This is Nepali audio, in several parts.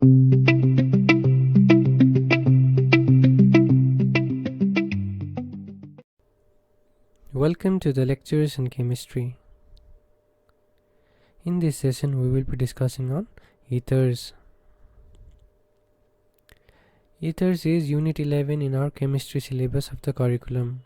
Welcome to the lectures in chemistry. In this session, we will be discussing on ethers. Ethers is Unit 11 in our chemistry syllabus of the curriculum.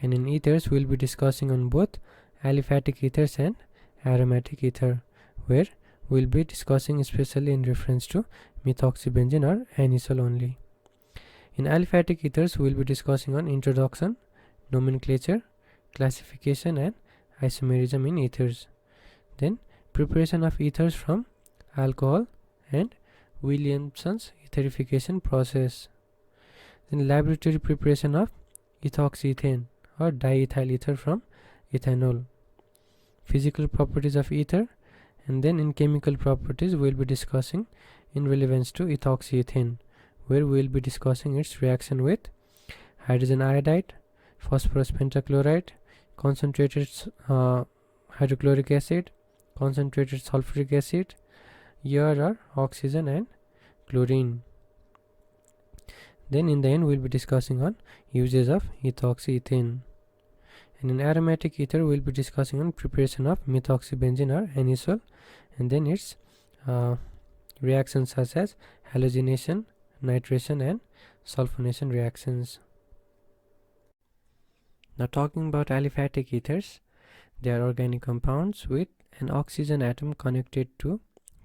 And in ethers, we will be discussing on both aliphatic ethers and aromatic ether, where we will be discussing especially in reference to methoxybenzene or anisole only. In aliphatic ethers, we will be discussing on introduction, nomenclature, classification and isomerism in ethers. Then preparation of ethers from alcohol and Williamson's etherification process. Then laboratory preparation of ethoxyethane or diethyl ether from ethanol. Physical properties of ether, and then in chemical properties we will be discussing in relevance to ethoxyethane, where we will be discussing its reaction with hydrogen iodide, phosphorus pentachloride, concentrated hydrochloric acid, concentrated sulfuric acid, air or oxygen and chlorine. Then in the end we will be discussing on uses of ethoxyethane. And in aromatic ether we will be discussing on preparation of methoxybenzene or anisole, and then its reactions such as halogenation, nitration and sulfonation reactions. Now talking about aliphatic ethers, they are organic compounds with an oxygen atom connected to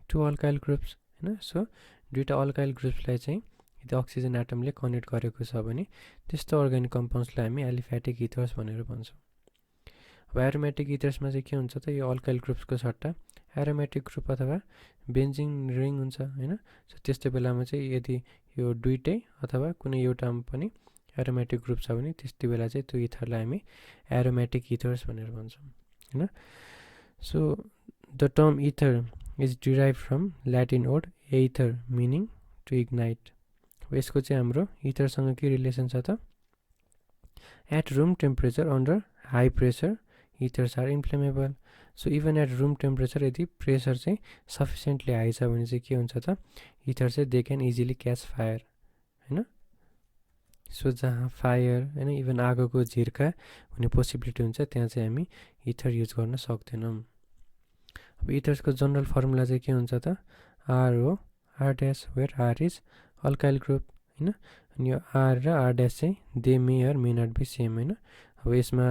two alkyl groups. So दुईटा अल्काइल ग्रुप्सलाई चाहिँ यदि अक्सिजन एटमले कनेक्ट गरेको छ भने त्यस्तो अर्ग्यानिक कम्पाउन्ड्सलाई हामी एलिफेटिक इथर्स भनेर भन्छौँ। अब एरोमेटिक इथर्समा चाहिँ के हुन्छ त, यो अल्काइल ग्रुप्सको सट्टा एरोमेटिक ग्रुप अथवा बेन्जिन रिङ हुन्छ हैन। सो त्यस्तो बेलामा चाहिँ यदि यो दुईटै अथवा कुनै एउटामा पनि एरोमेटिक ग्रुप छ भने त्यस्तो बेला चाहिँ त्यो इथरलाई हामी एरोमेटिक इथर्स भनेर भन्छौँ हैन। So the term ether is derived from Latin word aether meaning to ignite. यसको चाहिँ हाम्रो इथरसँग के रिलेसन छ त, at room temperature under high pressure ethers are inflammable. So even at room temperature यदि प्रेसर चाहिँ sufficiently हाई छ भने चाहिँ के हुन्छ त, इथर चाहिँ they can easily catch fire हैन। सो जहाँ फायर हैन इभन आगोको झिर्का हुने पोसिबिलिटी हुन्छ त्यहाँ चाहिँ हामी इथर युज गर्न सक्दैनौँ। अब इथर्सको जनरल फर्मुला चाहिँ के हुन्छ त, आर हो, R dash, where R is alkyl group हैन। अनि यो आर र आर ड्यास चाहिँ they may or may not be same हैन। अब यसमा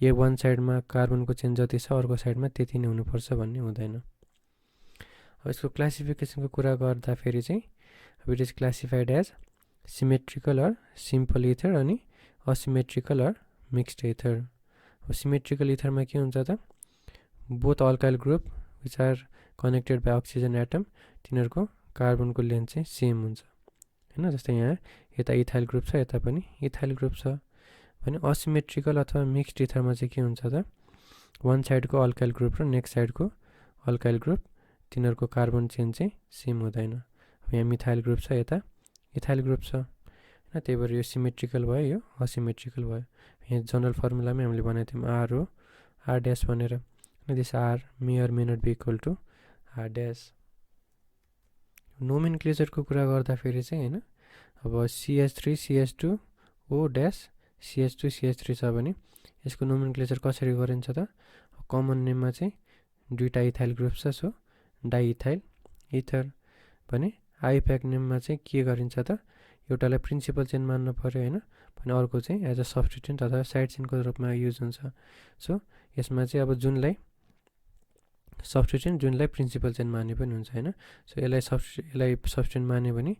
यो वान साइडमा कार्बनको चेन जति छ अर्को साइडमा त्यति नै हुनुपर्छ भन्ने हुँदैन। अब यसको क्लासिफिकेसनको कुरा गर्दाखेरि चाहिँ अब it is classified as symmetrical or simple ether अनि असिमेट्रिकल अर मिक्स्ड इथर। अब सिमेट्रिकल इथरमा के हुन्छ त, both alkyl group which are connected by oxygen atom तिनीहरूको कार्बनको लेन्थ चाहिँ सेम हुन्छ हैन। जस्तै यहाँ यता इथाइल ग्रुप छ यता पनि इथाइल ग्रुप छ भने असिमेट्रिकल अथवा मिक्स्ड इथरमा चाहिँ के हुन्छ त, वान साइडको अल्काइल ग्रुप र नेक्स्ट साइडको अल्काइल ग्रुप तिनीहरूको कार्बन चेन चाहिँ सेम हुँदैन। अब यहाँ मिथाइल ग्रुप छ यता इथाइल ग्रुप छ हैन, त्यही भएर यो सिमेट्रिकल भयो यो असिमेट्रिकल भयो। यहाँ जनरल फर्मुलामै हामीले भनेको थियौँ आर हो, आर ड्यास भनेर। This R may or may not be equal to R dash. Nomenclature को कुरा गर्दाखेरि चाहिँ हैन, अब CH3 CH2 O dash CH2 CH3 छ भने यसको नोमेनक्लेचर कसरी गरिन्छ त, कमन नेममा चाहिँ दुईटा इथाइल ग्रुप छ सो डाइइथाइल इथर भने आइप्याक नेममा चाहिँ के गरिन्छ त, एउटालाई प्रिन्सिपल चेन मान्नु पर्यो हैन, भने अर्को चाहिँ एज अ सब्स्टिट्युएन्ट अथवा साइड चेनको रूपमा युज हुन्छ। सो यसमा चाहिँ अब जुनलाई सब्स्टिट्युएन्ट जुनलाई प्रिन्सिपल चेन माने पनि हुन्छ हैन। सो यसलाई सब्स्टिट्युएन्ट माने भने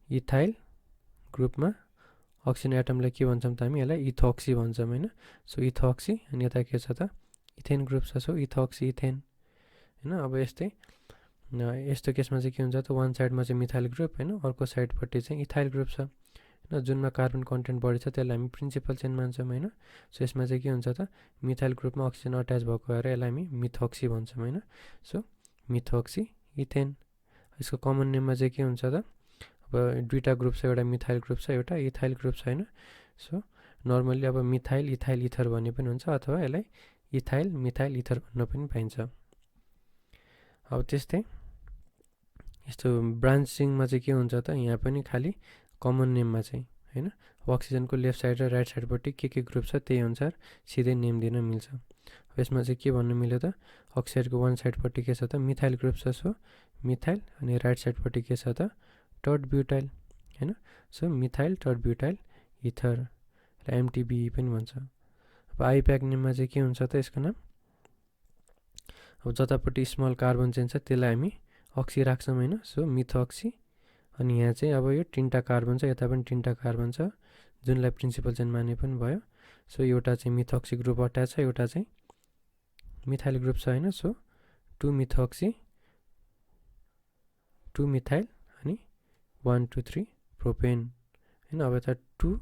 इथाइल ग्रुपमा अक्सिजन एटमलाई के भन्छौँ त हामी, यसलाई इथोक्सी भन्छौँ हैन। सो इथोक्सी अनि यता के छ त इथेन ग्रुप छ, सो इथोक्सी इथेन हैन। अब यस्तै यस्तो केसमा चाहिँ के हुन्छ त, वान साइडमा चाहिँ मिथाइल ग्रुप हैन, अर्को साइडपट्टि चाहिँ इथाइल ग्रुप छ हैन, जुनमा कार्बन कन्टेन्ट बढी छ त्यसलाई हामी प्रिन्सिपल चेन मान्छौँ हैन। सो यसमा चाहिँ के हुन्छ त, मिथाइल ग्रुपमा अक्सिजन अट्याच भएको भएर यसलाई हामी मिथोक्सी भन्छौँ हैन। So methoxy ethane. यसको कमन नेममा चाहिँ के हुन्छ त, अब दुईटा ग्रुप छ, एउटा मिथाइल ग्रुप छ एउटा इथाइल ग्रुप छ हैन। सो नर्मली अब मिथाइल इथाइल इथर भन्ने पनि हुन्छ अथवा यसलाई इथाइल मिथाइल इथर भन्न पनि पाइन्छ। अब त्यस्तै यस्तो ब्रान्चिङमा चाहिँ के हुन्छ त यहाँ पनि खालि कमन नेममा चाहिँ हैन अक्सिजनको लेफ्ट साइड र राइट साइडपट्टि के ग्रुप छ त्यही अनुसार सिधै नेम दिन मिल्छ। यसमा चाहिँ के भन्नु मिल्यो त अक्साइडको वान साइडपट्टि के छ त मिथाइल ग्रुप छ, सो मिथाइल, अनि राइट साइडपट्टि के छ त टर्ड ब्युटाइल हैन, सो मिथाइल टर्ड ब्युटाइल इथर र एमटिबी पनि भन्छ। अब आइप्याक नेममा चाहिँ के हुन्छ त यसको नाम, अब जतापट्टि स्मल कार्बन चेन छ त्यसलाई हामी अक्सी राख्छौँ हैन, सो मिथोक्सी। अनि यहाँ चाहिँ अब यो तीनटा कार्बन छ, यता पनि तीनटा कार्बन छ जुनलाई प्रिन्सिपल चेन माने पनि भयो। सो एउटा चाहिँ मिथोक्सी ग्रुप अट्याच छ, एउटा चाहिँ मिथाइल ग्रुप छ हैन, सो 2 मिथोक्सी 2 मिथाइल अनि 1 2 3 प्रोपेन हैन। अब यता 2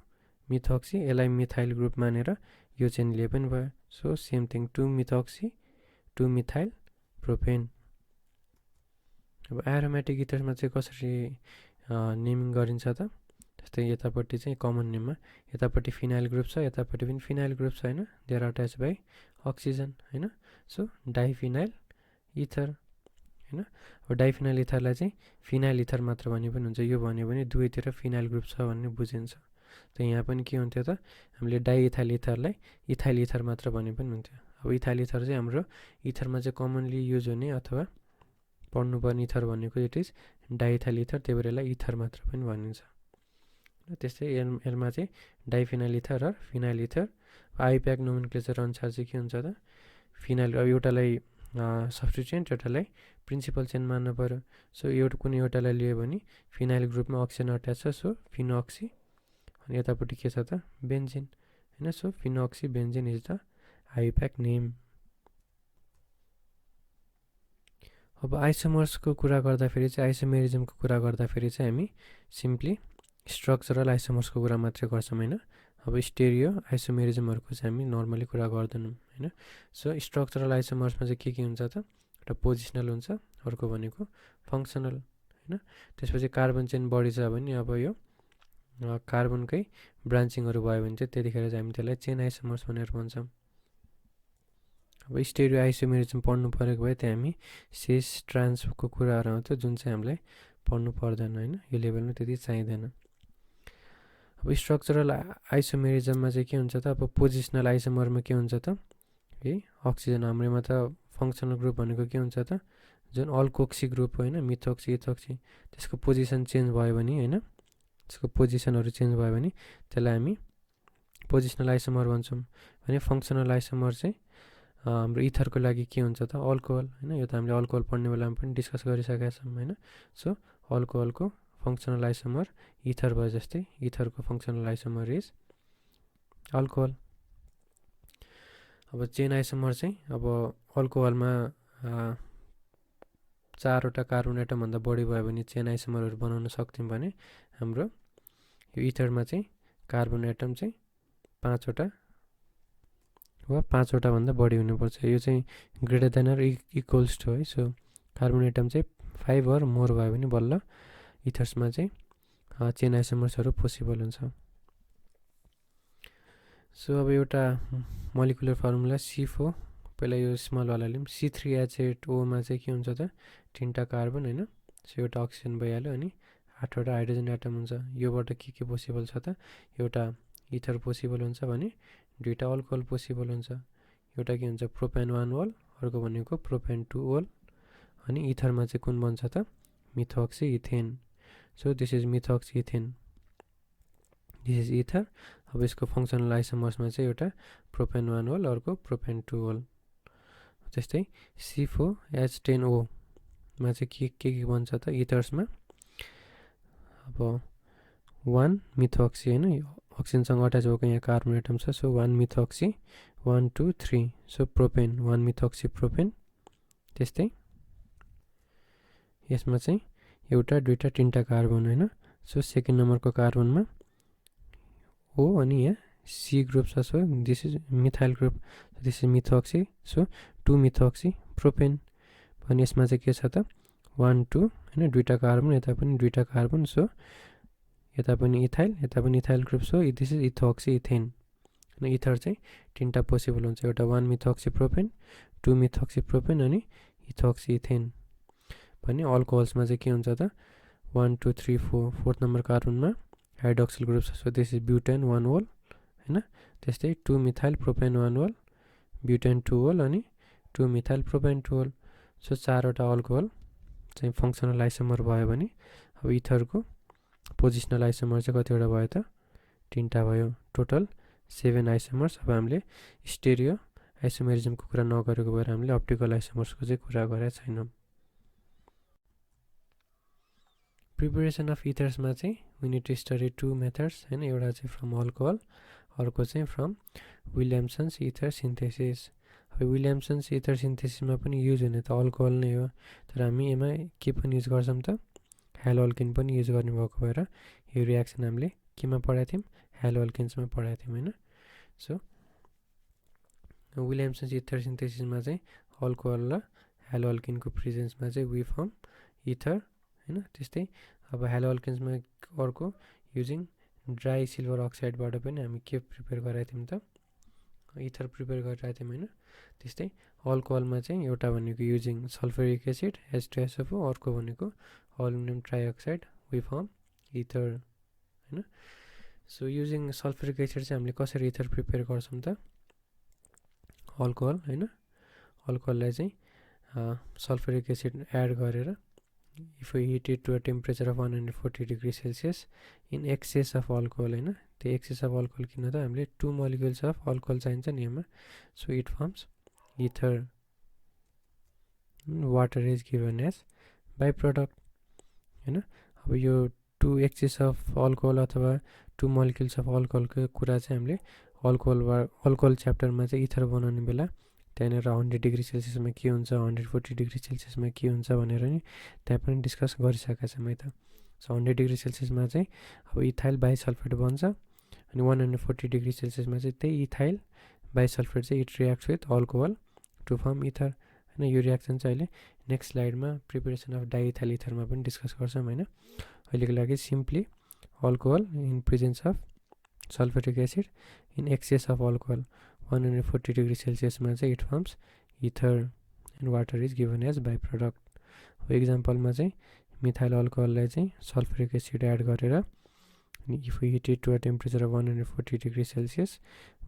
मिथोक्सी यसलाई मिथाइल ग्रुप मानेर यो चेन लिए पनि भयो, so same thing 2 methoxy 2 methyl propane. अब एरोमेटिक इथर्समा चाहिँ कसरी नेमिङ गरिन्छ त, जस्तै यतापट्टि चाहिँ कमन नेममा यतापट्टि फिनाइल ग्रुप छ, यतापट्टि पनि फिनाइल ग्रुप छ हैन, they are attach by oxygen हैन, सो डाइफिनाइल इथर हैन। अब डाइफिनाइल इथरलाई चाहिँ फिनाइल इथर मात्र भने पनि हुन्छ, यो भन्यो भने दुवैतिर फिनाइल ग्रुप छ भन्ने बुझिन्छ। त यहाँ पनि के हुन्थ्यो त हामीले डाइइथाइल इथरलाई इथाइल इथर मात्र भने पनि हुन्थ्यो। अब इथाइल इथर चाहिँ हाम्रो इथरमा चाहिँ कमनली युज हुने अथवा पढ्नुपर्ने इथर भनेको इट इज डाइइथाइल इथर, त्यही भएर यसलाई इथर मात्र पनि भनिन्छ। त्यस्तै यसमा चाहिँ डाइफिनाइल इथर र फिनाइल इथर। आइप्याक नोमेनक्लेचर अनुसार चाहिँ के हुन्छ त फिनाइल, अब एउटालाई सब्स्टिट्युएन्ट एउटालाई प्रिन्सिपल चेन मान्नु पऱ्यो, सो एउटा कुनै एउटालाई लियो भने फिनाइल ग्रुपमा अक्सिजन अट्याच छ, सो फिनोक्सी, अनि यतापट्टि के छ त बेन्जिन हैन, so phenoxy benzene is the IUPAC name. अब आइसोमर्सको कुरा गर्दाखेरि चाहिँ आइसोमेरिजमको कुरा गर्दाखेरि चाहिँ हामी सिम्पली स्ट्रक्चरल आइसोमर्सको कुरा मात्रै गर्छौँ हैन। अब स्टेरियो आइसोमेरिजमहरूको चाहिँ हामी नर्मली कुरा गर्दैनौँ हैन। सो स्ट्रक्चरल आइसोमर्समा चाहिँ के हुन्छ त एउटा पोजिसनल हुन्छ, अर्को भनेको फङ्सनल हैन। त्यसपछि कार्बन चेन बढी छ भने अब यो कार्बनकै ब्रान्चिङहरू भयो भने चाहिँ त्यतिखेर चाहिँ हामी त्यसलाई चेन आइसोमर्स भनेर भन्छौँ। अब स्टेरियो आइसोमेरिजम पढ्नु परेको भए त्यहाँ हामी सिस ट्रान्सको कुराहरू आउँथ्यो जुन चाहिँ हामीलाई पढ्नु पर्दैन हैन, यो लेभलमा त्यति चाहिँदैन। अब स्ट्रक्चरल आइसोमेरिजममा चाहिँ के हुन्छ त अब पोजिसनल आइसोमरमा के हुन्छ त अक्सिजन, हाम्रोमा त फङ्सनल ग्रुप भनेको के हुन्छ त जुन अल्कोक्सी ग्रुप हो हैन, मिथोक्सी इथोक्सी, त्यसको पोजिसन चेन्ज भयो भने हैन, त्यसको पोजिसनहरू चेन्ज भयो भने त्यसलाई हामी पोजिसनल आइसोमर भन्छौँ। भने फङ्सनल आइसोमर चाहिँ हाम्रो इथरको लागि के हुन्छ त अल्कोहल हैन, यो त हामीले अल्कोहल पढ्ने बेलामा पनि डिस्कस गरिसकेका छौँ हैन। सो अल्कोहलको फङ्सनल आइसोमर इथर भयो, जस्तै इथरको फङ्सनल आइसोमर इज अल्कोहल। अब चेन आइसोमर चाहिँ अब अल्कोहलमा 4वटा कार्बन एटमभन्दा बढी भयो भने चेन आइसोमरहरू बनाउन सक्थ्यौँ भने हाम्रो यो इथरमा चाहिँ कार्बन एटम चाहिँ 5वटा वा 5वटा भन्दा बढी हुनुपर्छ, यो चाहिँ greater than or equals to है। सो कार्बन एटम चाहिँ 5 अर मोर भयो भने बल्ल इथर्समा चाहिँ चेन आइसोमर्सहरू पोसिबल हुन्छ। सो अब एउटा मोलिकुलर फर्मुला C4, पहिला यो स्मलवाला लिउँ, C3H8O मा चाहिँ के हुन्छ त 3टा कार्बन हैन, सो एउटा अक्सिजन भइहाल्यो अनि 8वटा हाइड्रोजन एटम हुन्छ। योबाट के पोसिबल छ त एउटा इथर पोसिबल हुन्छ भने 2टा अल्कोहल पोसिबल हुन्छ, एउटा के हुन्छ प्रोपेन 1 वल, अर्को भनेको प्रोपेन 2 वल, अनि इथरमा चाहिँ कुन बन्छ त methoxy ethane. So this is methoxy ethane, this is ether. अब यसको फङ्सनल आइसोमर्समा चाहिँ एउटा प्रोपेन 1 वल, अर्को प्रोपेन 2 वल। त्यस्तै C4H10O मा चाहिँ के बन्छ त इथर्समा अब 1 मिथोक्सी हैन, अक्सिजनसँग अट्याच भएको यहाँ कार्बन एटम छ, so 1 methoxy 1 2 3, so propane 1 methoxy propane. त्यस्तै यसमा चाहिँ एउटा 2टा 3टा कार्बन हैन, सो सेकेन्ड नम्बरको कार्बनमा O अनि यहाँ C ग्रुप छ, so this is methyl group, this is methoxy, so 2 methoxy propane. अनि यसमा चाहिँ के छ त 1 2 हैन, 2टा कार्बन, यता पनि 2टा कार्बन, सो यता पनि इथाइल, यता पनि ethyl group, so this is ethoxy ethane. अनि इथर चाहिँ 3टा पोसिबल हुन्छ, एउटा 1 मिथोक्सी प्रोपेन, 2 मिथोक्सी प्रोपेन अनि इथोक्सी इथेन। भने अल्कोहल्समा चाहिँ के हुन्छ त 1 2 3 4 फोर्थ नम्बर कार्बनमा हाइड्रोक्सिल ग्रुप छ so this is butane 1 ol हैन त्यस्तै 2 methyl propane 1 ol butane 2 ol अनि 2 मिथाइल प्रोपेन 2 होल सो चारवटा अल्कोहल चाहिँ फङ्सनल आइसोमर भयो भने अब इथरको पोजिसनल आइसोमर चाहिँ कतिवटा भयो त 3टा भयो टोटल 7 आइसोमर्स अब हामीले स्टेरियो आइसोमेरिजमको कुरा नगरेको भएर हामीले अप्टिकल आइसोमर्सको चाहिँ कुरा गरेका छैनौँ प्रिपरेसन अफ इथर्समा चाहिँ we need to study 2 methods हैन एउटा चाहिँ फ्रम अल्कोहल अर्को चाहिँ फ्रम विलियमसन्स इथर सिन्थेसिस अब विलियमसन्स इथर सिन्थेसिसमा पनि युज हुने त अल्कोहल नै हो तर हामी यसमा के पनि युज गर्छौँ त हेलो अल्किन पनि युज गर्ने भएको भएर यो रियाक्सन हामीले केमा पढाएको थियौँ हेलो अल्किन्समा पढाएको थियौँ हैन सो विलियमसन्स इथर सिन्थेसिसमा चाहिँ अल्कोहल र हेलो अल्किनको प्रेजेन्समा चाहिँ वी फर्म इथर हैन त्यस्तै अब हेलो अल्किन्समा अर्को युजिङ ड्राई सिल्भर अक्साइडबाट पनि हामी के प्रिपेयर गराएको थियौँ त इथर प्रिपेयर गरिरहेको थियौँ हैन त्यस्तै अल्कोहलमा चाहिँ एउटा भनेको युजिङ सल्फ्युरिक एसिड H2SO4 अर्को भनेको aluminium trioxide we form ether हैन सो युजिङ सल्फ्युरिक एसिड चाहिँ हामीले कसरी इथर प्रिपेयर गर्छौँ त अल्कोहल हैन अल्कोहललाई चाहिँ सल्फ्युरिक एसिड एड गरेर if we heat it to a temperature of 140 degrees Celsius in excess of alcohol हैन त्यो excess of alcohol किन त हामीले 2 molecules of alcohol चाहिन्छ नि यसमा so it forms ether water is given as byproduct हैन अब यो 2 excess of alcohol अथवा 2 molecules of alcohol को कुरा चाहिँ हामीले अल्कोहल च्याप्टरमा चाहिँ इथर बनाउने बेला त्यहाँनिर 100 डिग्री सेल्सियसमा के हुन्छ 140 डिग्री सेल्सियसमा के हुन्छ भनेर नि त्यहाँ पनि डिस्कस गरिसकेका छौँ है त सो 100 डिग्री सेल्सियसमा चाहिँ अब इथाइल बाइसल्फेट बन्छ अनि 140 डिग्री सेल्सियसमा चाहिँ त्यही इथाइल बाइसल्फेट चाहिँ it reacts with alcohol to form ether हैन यो रियाक्सन चाहिँ अहिले नेक्स्ट स्लाइडमा प्रिपरेसन अफ डाइइथाइल इथरमा पनि डिस्कस गर्छौँ हैन अहिलेको लागि simply alcohol in presence of sulphuric acid in excess of alcohol 140 degree सेल्सियसमा चाहिँ it forms ether and water is given as by product अब इक्जाम्पलमा चाहिँ मिथाइल अल्कोहललाई चाहिँ सल्फ्युरिक एसिड एड गरेर if we heat it to a temperature of 140 degree Celsius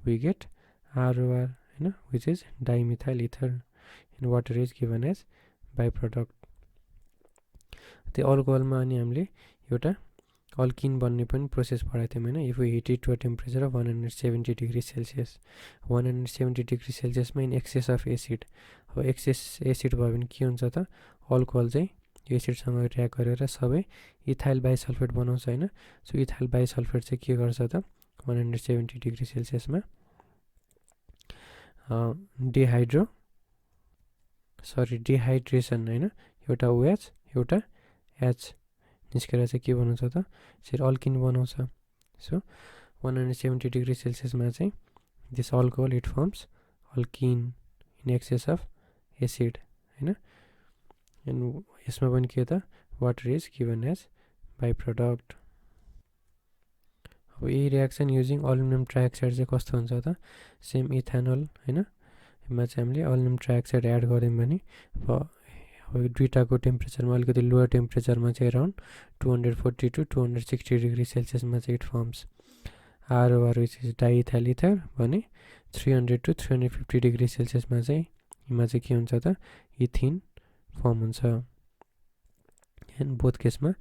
we get ROR हैन which is dimethyl ether and water is given as by product त्यो अल्कोहलमा अनि हामीले एउटा अल्किन बन्ने पनि प्रोसेस पढाएको थियौँ हैन if we heat it to a temperature of 170 degree Celsius 170 degree सेल्सियसमा इन एक्सेस अफ एसिड अब एक्सेस एसिड भयो भने के हुन्छ त अल्कोहल चाहिँ एसिडसँग रियाक्ट गरेर सबै इथाइल बाइसल्फेट बनाउँछ हैन सो इथाइल बाइसल्फेट चाहिँ के गर्छ त 170 डिग्री सेल्सियसमा डिहाइड्रेसन हैन एउटा OH एउटा H निस्केर चाहिँ के बनाउँछ त यसरी अल्किन बनाउँछ सो 170 डिग्री सेल्सियसमा चाहिँ this alcohol it forms alkene in excess of acid हैन एन्ड यसमा पनि के त water is given as by product अब यही रियाक्सन युजिङ अल्युमिनियम ट्राइअक्साइड चाहिँ कस्तो हुन्छ त सेम इथेनोल हैन यसमा चाहिँ हामीले अल्युमिनियम ट्राइअक्साइड एड गऱ्यौँ भने अब दुईटाको टेम्परेचरमा अलिकति लोवर टेम्परेचरमा चाहिँ अराउन्ड 240 टु 260 डिग्री सेल्सियसमा चाहिँ it firms ROR which is diethyl ether भने 300 टु 350 डिग्री सेल्सियसमा चाहिँ यसमा चाहिँ के हुन्छ त इथिन फर्म हुन्छ एन्ड बोथ केसमा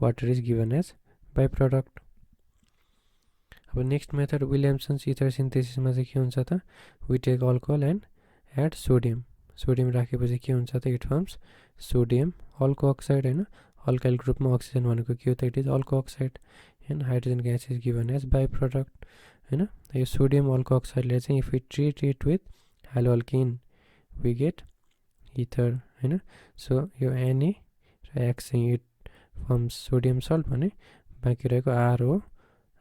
water is given as by product अब नेक्स्ट मेथड विलियमसन्स इथर सिन्थेसिसमा चाहिँ के हुन्छ त we take alcohol and add sodium राखेपछि के हुन्छ त it forms sodium alkoxide हैन अल्काइल ग्रुपमा अक्सिजन भनेको के हो त it is alkoxide and hydrogen gas is given as by product हैन यो सोडियम अल्को अक्साइडले चाहिँ if we treat it with halo alkane we get ether हैन सो यो Na र X चाहिँ इट फर्म्स सोडियम सल्ट भने बाँकी रहेको RO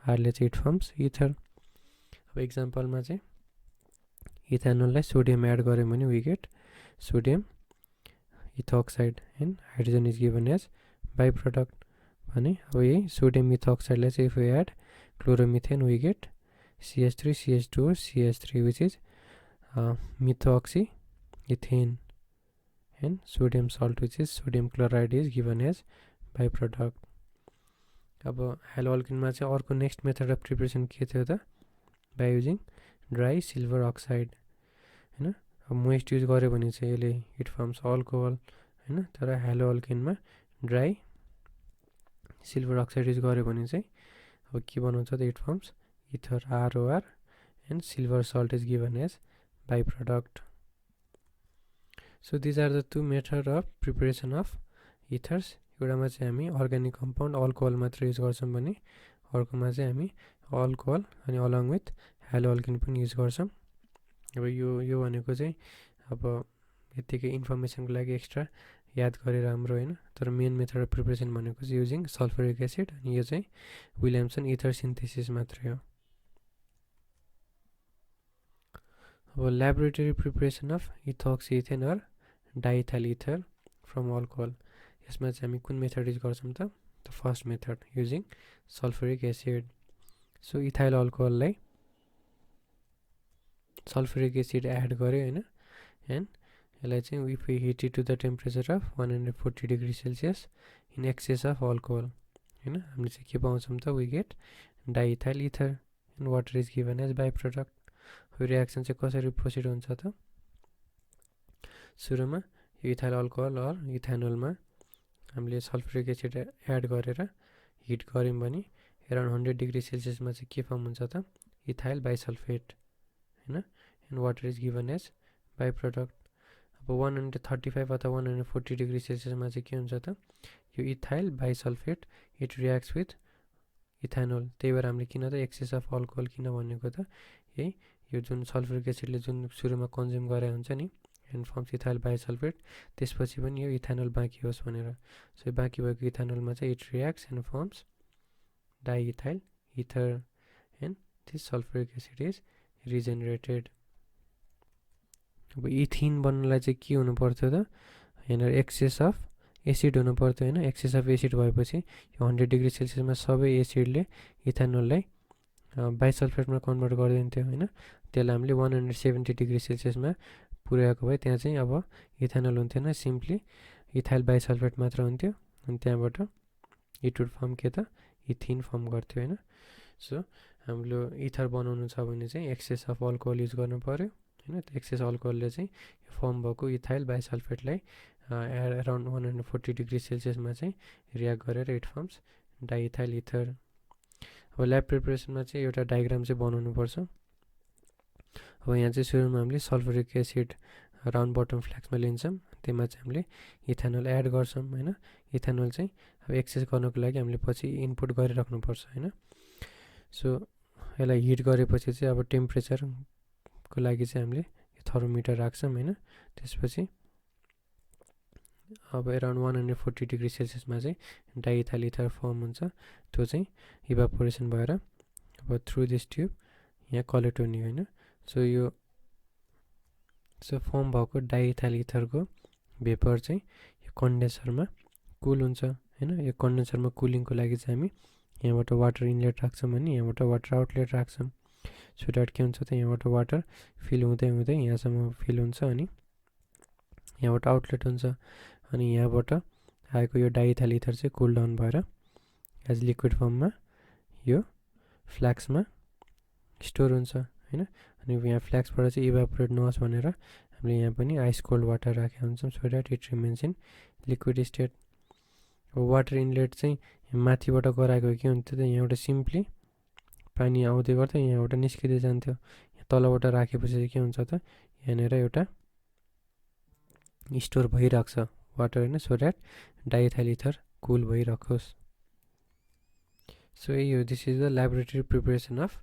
रले चाहिँ इट फर्म्स इथर अब इक्जाम्पलमा चाहिँ इथेनोललाई सोडियम एड गऱ्यो भने we get sodium ethoxide and hydrogen is given as by product भने अब यही सोडियम इथोक्साइडलाई चाहिँ if we add chloromethane we get CH3 CH2 CH3 which is methoxy ethane and sodium salt, which is sodium chloride, is given as byproduct. अब हेलो अल्किनमा चाहिँ अर्को नेक्स्ट मेथड अफ प्रिपरेसन के थियो त, by using dry silver oxide हैन। अब मोइस्ट युज गर्यो भने चाहिँ यसले इट फर्म्स अल्कोहल हैन, तर हेलो अल्किनमा ड्राई सिल्भर अक्साइड युज गर्यो भने चाहिँ अब के बनाउँछ त, it forms ether ROR and silver salt is given as byproduct. So these are the two methods of preparation of ethers. एउटामा चाहिँ हामी अर्ग्यानिक कम्पाउन्ड अल्कोहल मात्र युज गर्छौँ भने अर्कोमा चाहिँ हामी अल्कोहल अनि अलङ विथ हेलो अल्किन पनि युज गर्छौँ। अब यो भनेको चाहिँ अब यतिकै इन्फर्मेसनको लागि एक्स्ट्रा याद गरेर हाम्रो होइन, तर मेन मेथड अफ प्रिपरेसन भनेको चाहिँ युजिङ सल्फ्युरिक एसिड, अनि यो चाहिँ विलियमसन इथर सिन्थेसिस मात्रै हो। अब laboratory preparation of ethoxy ethane or diethyl ether from alcohol, यसमा चाहिँ हामी कुन मेथड युज गर्छौँ त, first method using sulphuric acid. So ethyl अल्कोहललाई सल्फ्युरिक एसिड एड गर्यो होइन, एन्ड यसलाई चाहिँ if we heat it to the temperature of 140 degree Celsius in excess of alcohol होइन, हामीले चाहिँ के पाउँछौँ त, we get diethyl ether and water is given as by product. यो रियाक्सन चाहिँ कसरी प्रोसिड हुन्छ त, सुरुमा यो इथाइल अल्कोहल अर इथेनोलमा हामीले सल्फ्युरिक एसिड एड गरेर हिट गऱ्यौँ भने अराउन्ड 100 डिग्री सेल्सियसमा चाहिँ के फर्म हुन्छ त, इथाइल बाइसल्फेट होइन, and water is given as by product. अब 135 अथवा 140 डिग्री सेल्सियसमा चाहिँ के हुन्छ त, यो ethyl bisulphate it reacts with ethanol. त्यही भएर हामीले किन त एक्सेस अफ अल्कोहल किन भनेको त, यही यो जुन सल्फ्युरिक एसिडले जुन सुरुमा कन्ज्युम गरे हुन्छ नि एन्ड फर्म्स इथाइल बाइसल्फेट, त्यसपछि पनि यो इथेनोल बाँकी होस् भनेर। सो बाँकी भएको इथेनोलमा चाहिँ it reacts and forms diethyl ether and this sulphuric acid is regenerated. अब इथिन बन्नलाई चाहिँ के हुनु पर्थ्यो त, यहाँनिर एक्सेस अफ एसिड हुनु पर्थ्यो होइन। एक्सेस अफ एसिड भएपछि यो 100 डिग्री सेल्सियसमा सबै एसिडले इथेनोललाई बाइसल्फेटमा कन्भर्ट गरिदिन्थ्यो होइन। त्यसलाई हामीले 170 डिग्री सेल्सियसमा पुर्याएको भए त्यहाँ चाहिँ अब इथेनोल हुन्थेन, सिम्पली इथाइल बाइसल्फेट मात्र हुन्थ्यो, अनि त्यहाँबाट इट वुड फर्म के त, इथिन फर्म गर्थ्यो होइन। सो हाम्रो इथर बनाउनु छ भने चाहिँ एक्सेस अफ अल्कोहल युज गर्नु पऱ्यो होइन। एक्सेस अल्कोहलले चाहिँ फर्म भएको इथाइल बाइसल्फेटलाई अराउन्ड 140 डिग्री सेल्सियसमा चाहिँ रियाक्ट गरेर इट फर्म्स डाइइथाइल इथर। अब ल्याब प्रिपरेसनमा चाहिँ एउटा डायग्राम चाहिँ बनाउनु पर्छ। अब यहाँ चाहिँ सुरुमा हामीले सल्फ्युरिक एसिड राउन्ड बटम फ्ल्याक्समा लिन्छौँ, त्यसमा चाहिँ हामीले इथेनोल एड गर्छौँ होइन। इथेनोल चाहिँ अब एक्सेस गर्नको लागि हामीले पछि इनपुट गरिराख्नुपर्छ होइन। सो यसलाई हिट गरेपछि चाहिँ अब टेम्परेचरको लागि चाहिँ हामीले थर्मोमिटर राख्छौँ होइन। त्यसपछि अब अराउन्ड 140 डिग्री सेल्सियसमा चाहिँ डाइइथाइल इथर फर्म हुन्छ, त्यो चाहिँ इभापोरेसन भएर अब थ्रु दिस ट्युब यहाँ कलेक्ट हुने होइन। सो फर्म भएको डाइइथाइल इथरको भेपर चाहिँ यो कन्डेन्सरमा कुल हुन्छ होइन। यो कन्डेन्सरमा कुलिङको लागि चाहिँ हामी यहाँबाट वाटर इनलेट राख्छौँ भने यहाँबाट वाटर आउटलेट राख्छौँ। सो द्याट के हुन्छ त, यहाँबाट वाटर फिल हुँदै हुँदै यहाँसम्म फिल हुन्छ अनि यहाँबाट आउटलेट हुन्छ, अनि यहाँबाट आएको यो डाइइथाइल इथर चाहिँ कुल डाउन भएर एज लिक्विड फर्ममा यो फ्ल्याक्समा स्टोर हुन्छ होइन। अनि यहाँ फ्ल्याक्सबाट चाहिँ इभापोरेट नहोस् भनेर हामीले यहाँ पनि आइस कोल्ड वाटर राखेका हुन्छौँ, so that it remains in liquid state. Water inlet चाहिँ माथिबाट गराएको के हुन्थ्यो त, यहाँबाट सिम्पली पानी आउँदै गर्थ्यो, यहाँबाट निस्किँदै जान्थ्यो। यहाँ तलबाट राखेपछि चाहिँ के हुन्छ त, यहाँनिर एउटा स्टोर भइरहेको छ वाटर होइन, so that diethyl ether cool भइरहोस्। सो यो this is the laboratory preparation of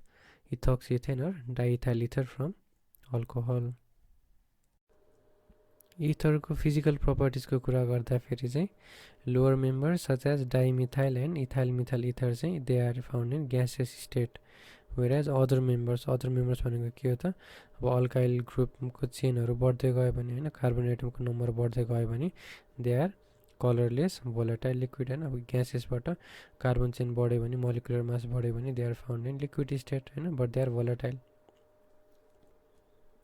ethoxy ethane or diethyl ether from alcohol. इथरको फिजिकल प्रपर्टिजको कुरा गर्दाखेरि चाहिँ lower members such as dimethyl and ethyl methyl ether चाहिँ they are found in gaseous state, whereas other members भनेको के हो त, अब अल्काइल ग्रुपको चेनहरू बढ्दै गयो भने होइन, कार्बन एटमको नम्बर बढ्दै गयो भने दे आर कलरलेस भोलेटाइल लिक्विड होइन। अब ग्यासेसबाट कार्बन चेन बढ्यो भने, मोलिकुलर मास बढ्यो भने they are found in liquid state होइन, बट दे आर भोलेटाइल।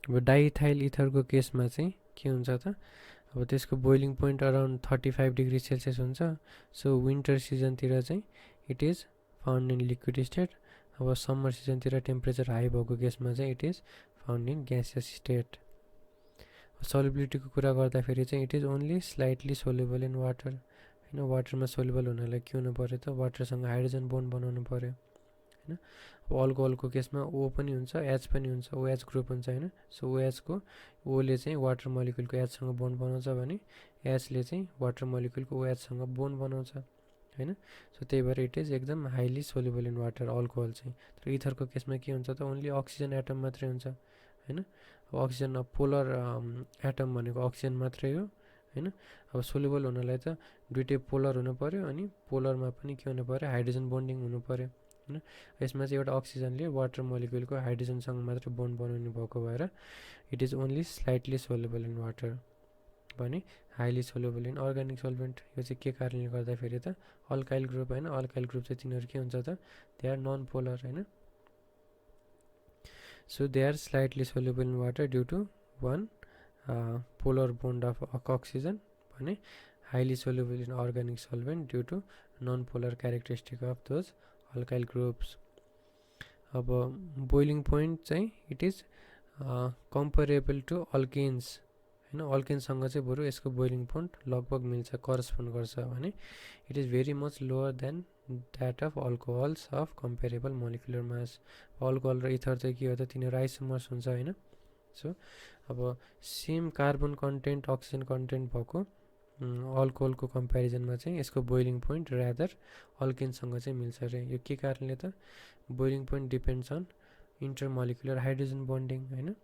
अब डाइइथाइल इथरको केसमा चाहिँ के हुन्छ त, अब त्यसको boiling point around 35 degree Celsius हुन्छ। सो विन्टर सिजनतिर चाहिँ it is found in liquid state. अब समर सिजनतिर टेम्परेचर हाई भएको केसमा चाहिँ it is found in gaseous state. सल्युबिलिटीको कुरा गर्दाखेरि चाहिँ it is only slightly soluble in water होइन। वाटरमा सोल्युबल हुनलाई के हुनु पऱ्यो त, वाटरसँग हाइड्रोजन बोन्ड बनाउनु पऱ्यो होइन। अब अल्कोहलको केसमा ओ पनि हुन्छ, एच पनि हुन्छ, ओएच ग्रुप हुन्छ होइन। सो ओएचको ओले चाहिँ वाटर मोलिक्युलको एचसँग बोन्ड बनाउँछ भने एचले चाहिँ वाटर मोलिक्युलको ओएचसँग बोन्ड बनाउँछ होइन। सो त्यही भएर इट इज एकदम highly soluble in water alcohol चाहिँ। तर इथरको केसमा के हुन्छ त, ओन्ली अक्सिजन एटम मात्रै हुन्छ होइन। अब अक्सिजन पोलर एटम भनेको अक्सिजन मात्रै हो होइन। अब सोल्युबल हुनलाई त दुइटै पोलर हुनु पऱ्यो, अनि पोलरमा पनि के हुनु पऱ्यो, हाइड्रोजन बोन्डिङ हुनु पऱ्यो होइन। यसमा चाहिँ एउटा अक्सिजनले वाटर मोलिक्युलको हाइड्रोजनसँग मात्र बोन्ड बनाउने भएको भएर it is only slightly soluble in water भने highly soluble in organic solvent. यो चाहिँ के कारणले गर्दाखेरि त अल्काइल ग्रुप होइन। अल्काइल ग्रुप चाहिँ तिनीहरू के हुन्छ त, दे आर नन पोलर होइन। So they are slightly soluble in water due to one polar bond of oxygen भने highly soluble in organic solvent due to non polar characteristic of those alkyl groups. अब बोइलिङ पोइन्ट चाहिँ it is comparable to alkanes होइन। अल्केन्ससँग चाहिँ बरु यसको बोइलिङ पोइन्ट लगभग मिल्छ, करस्पोन्ड गर्छ भने it is very much lower then that of alcohols of comparable molecular mass. Alcohol र इथर चाहिँ के हो त, तिनीहरू आइसोमर्स हुन्छ होइन। सो अब same carbon content oxygen content भएको अल्कोहलको कम्पेरिजनमा चाहिँ यसको बोइलिङ पोइन्ट रादर अल्केनसँग चाहिँ मिल्छ अरे। यो के कारणले त, boiling point depends on intermolecular hydrogen bonding होइन।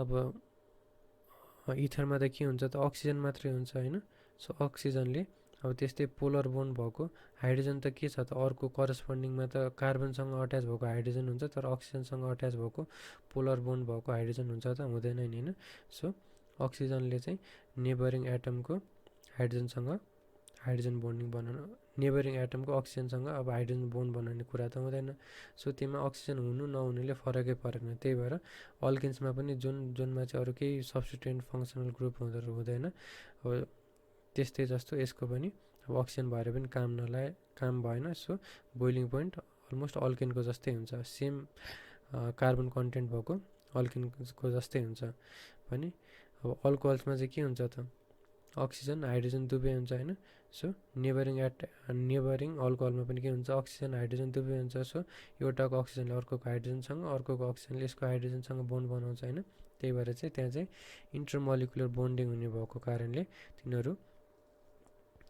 अब इथरमा त के हुन्छ त, अक्सिजन मात्रै हुन्छ होइन। सो अक्सिजनले अब त्यस्तै पोलर बोन्ड भएको हाइड्रोजन त के छ त, अर्को करस्पोन्डिङमा त कार्बनसँग अट्याच भएको हाइड्रोजन हुन्छ, तर अक्सिजनसँग अट्याच भएको पोलर बोन्ड भएको हाइड्रोजन हुन्छ त, हुँदैन नि होइन। सो अक्सिजनले चाहिँ नेबरिङ एटमको हाइड्रोजनसँग हाइड्रोजन बोन्डिङ बनाउनु, नेबरिङ एटमको अक्सिजनसँग अब हाइड्रोजन बोन्ड बनाउने कुरा त हुँदैन। सो त्यसमा अक्सिजन हुनु नहुनुले फरकै परेन। त्यही भएर अल्केन्समा पनि जुनमा चाहिँ अरू केही सब्स्टिट्युएन्ट फङ्सनल ग्रुप हुँदैन। अब त्यस्तै जस्तो यसको पनि अब अक्सिजन भएर पनि काम भएन। सो बोइलिङ पोइन्ट अलमोस्ट अल्केनको जस्तै हुन्छ, सेम कार्बन कन्टेन्ट भएको अल्केनको जस्तै हुन्छ भने। अब अल्कोहल्समा चाहिँ के हुन्छ त, अक्सिजन हाइड्रोजन दुवै हुन्छ होइन। सो नेबरिङ अल्कोहलमा पनि के हुन्छ, अक्सिजन हाइड्रोजन दुवै हुन्छ। सो एउटाको अक्सिजनले अर्कोको हाइड्रोजनसँग, अर्कोको अक्सिजनले यसको हाइड्रोजनसँग बोन्ड बनाउँछ होइन। त्यही भएर चाहिँ त्यहाँ चाहिँ इन्टरमोलिकुलर बोन्डिङ हुने भएको कारणले तिनीहरू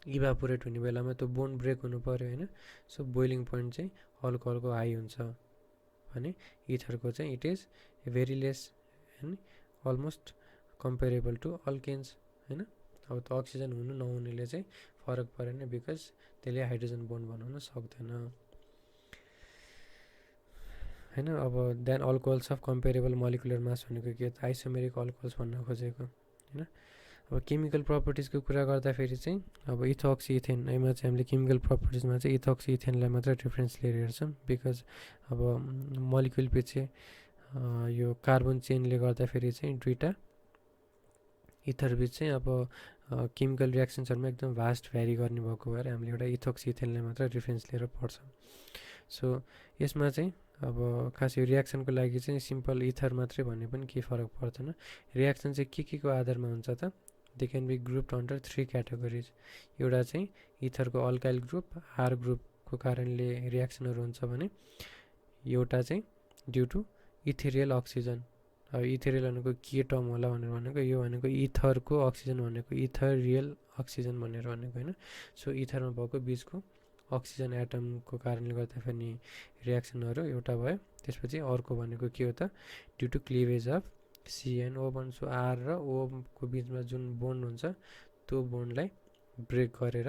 इभापोरेट हुने बेलामा त्यो बोन्ड ब्रेक हुनु पऱ्यो होइन। सो बोइलिङ पोइन्ट चाहिँ अल्कोहलको हाई हुन्छ भने इथरको चाहिँ इट इज भेरी लेस होइन, अलमोस्ट कम्पेरेबल टु अल्केन्स होइन। अब त अक्सिजन हुनु नहुनेले चाहिँ फरक परेन, बिकज त्यसले हाइड्रोजन बोन्ड बनाउन सक्दैन होइन। अब then alcohols of comparable molecular mass भनेको के त, आइसोमेरिक अल्कोहल्स भन्न खोजेको होइन। अब केमिकल प्रपर्टिजको कुरा गर्दाखेरि चाहिँ अब इथोक्सी इथेन, यसमा चाहिँ हामीले केमिकल प्रपर्टिजमा चाहिँ इथोक्सी इथेनलाई मात्र डिफ्रेन्स लिएर हेर्छौँ। बिकज अब मोलिकुल पछि यो कार्बन चेनले गर्दाखेरि चाहिँ दुईवटा इथर बिच चाहिँ अब केमिकल रियाक्सन्सहरूमा एकदम भास्ट भ्यारी गर्ने भएको भएर हामीले एउटा इथोक्सी इथेनलाई मात्र डिफ्रेन्स लिएर पढ्छौँ। सो यसमा चाहिँ अब खास यो रियाक्सनको लागि चाहिँ सिम्पल इथर मात्रै भन्ने पनि केही फरक पर्दैन। रियाक्सन चाहिँ के को आधारमा हुन्छ त, they can be grouped under 3 categories. एउटा चाहिँ इथरको अल्काइल ग्रुप आर ग्रुपको कारणले रियाक्सनहरू हुन्छ भने, एउटा चाहिँ ड्यु टु इथेरियल अक्सिजन। अब इथेरियल भनेको के टर्म होला भनेको यो भनेको इथरको अक्सिजन भनेको इथरियल अक्सिजन भनेर भनेको होइन। सो इथरमा भएको बिचको अक्सिजन एटमको कारणले गर्दाखेरि रियाक्सनहरू एउटा भयो। त्यसपछि अर्को भनेको के हो त, due to cleavage of CNO bond. So R र ओको बिचमा जुन बोन्ड हुन्छ त्यो बोन्डलाई ब्रेक गरेर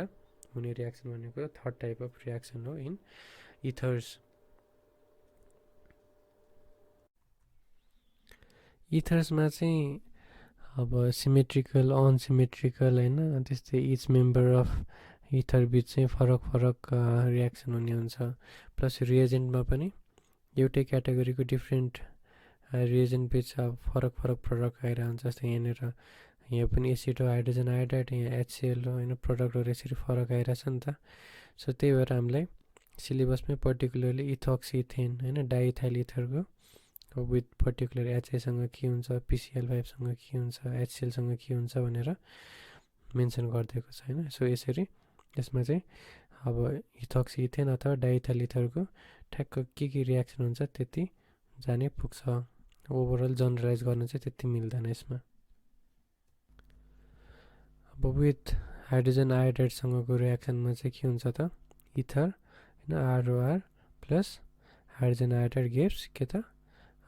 हुने रियाक्सन भनेको थर्ड टाइप अफ रियाक्सन हो इन इथर्स। इथर्समा चाहिँ अब सिमेट्रिकल अनसिमेट्रिकल होइन, त्यस्तै इच मेम्बर अफ इथर बिच चाहिँ फरक रियाक्सन हुने हुन्छ। प्लस रिएजेन्टमा पनि एउटै क्याटेगोरीको डिफ्रेन्ट रिएजेन्ट बिच अब फरक प्रडक्ट आइरहन्छ। जस्तै यहाँनिर यहाँ पनि एसिड हो हाइड्रोजन आयोडाइड, यहाँ HCl हो होइन, प्रडक्टहरू यसरी फरक आइरहेछ नि त। सो त्यही भएर हामीलाई सिलेबसमै पर्टिकुलरली इथोक्सी इथेन होइन डाइइथाइल इथरको विथ पर्टिकुलर HIसँग के हुन्छ, PCl5सँग के हुन्छ, HClसँग के हुन्छ भनेर मेन्सन गरिदिएको छ होइन। सो यसरी यसमा चाहिँ अब इथोक्सी इथेन अथवा डाइइथाइल इथरको ठ्याक्क के रियाक्सन हुन्छ त्यति जाने पुग्छ। ओभरअल जनरलाइज गर्न चाहिँ त्यति मिल्दैन यसमा। अब विथ हाइड्रोजन आयोडाइडसँगको रियाक्सनमा चाहिँ के हुन्छ त, इथर होइन ROR plus hydrogen iodide gives के त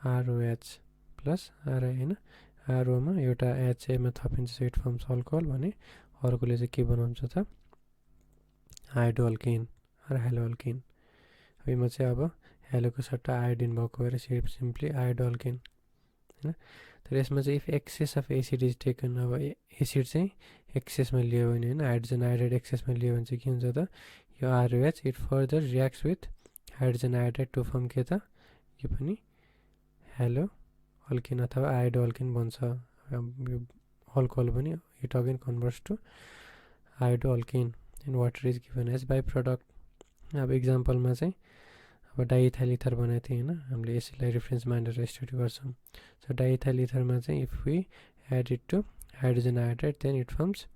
ROH प्लस RI होइन। ROमा एउटा HAमा थपिन्छ इट फर्म्स अल्कोहल भने अर्कोले चाहिँ के बनाउँछ त हाइड्रो अल्केन र हेलो अल्केन। यसमा चाहिँ अब हेलोको सट्टा आयोडिन भएको भएर सिम्पली हाइड्रो अल्केन होइन। तर यसमा चाहिँ if excess of acid is taken, अब एसिड चाहिँ एक्सेसमा लियो भने होइन हाइड्रोजन आयोडाइड एक्सेसमा लियो भने चाहिँ के हुन्छ त यो ROH it further reacts with hydrogen iodide to form के त यो पनि हेलो अल्केन अथवा आयोडो अल्केन बन्छ। यो अल्कोहल पनि it again converts to iodo alkane and water is given as by product. अब इक्जाम्पलमा चाहिँ अब डाइइथाइल इथर बनाएको थिएँ होइन, हामीले यसलाई रेफरेन्स मानेर स्टडी गर्छौँ। सो डाइइथाइल इथरमा चाहिँ if we add it to hydrogen iodide then it forms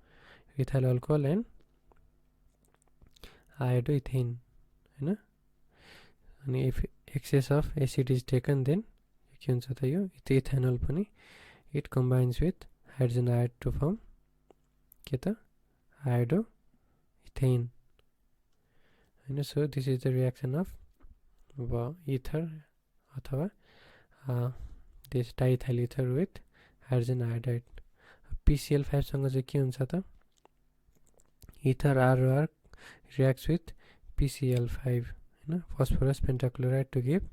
ethyl alcohol and iodo ethane होइन। अनि if excess of acid is taken then के हुन्छ त यो इथेनोल पनि it combines with hydrogen iodide to form के त आयोडो इथेन होइन। So this is the reaction of अब इथर अथवा this diethyl ether with hydrogen iodide. PCl5सँग चाहिँ के हुन्छ त ether ROR reacts with PCl5 होइन phosphorus pentachloride to give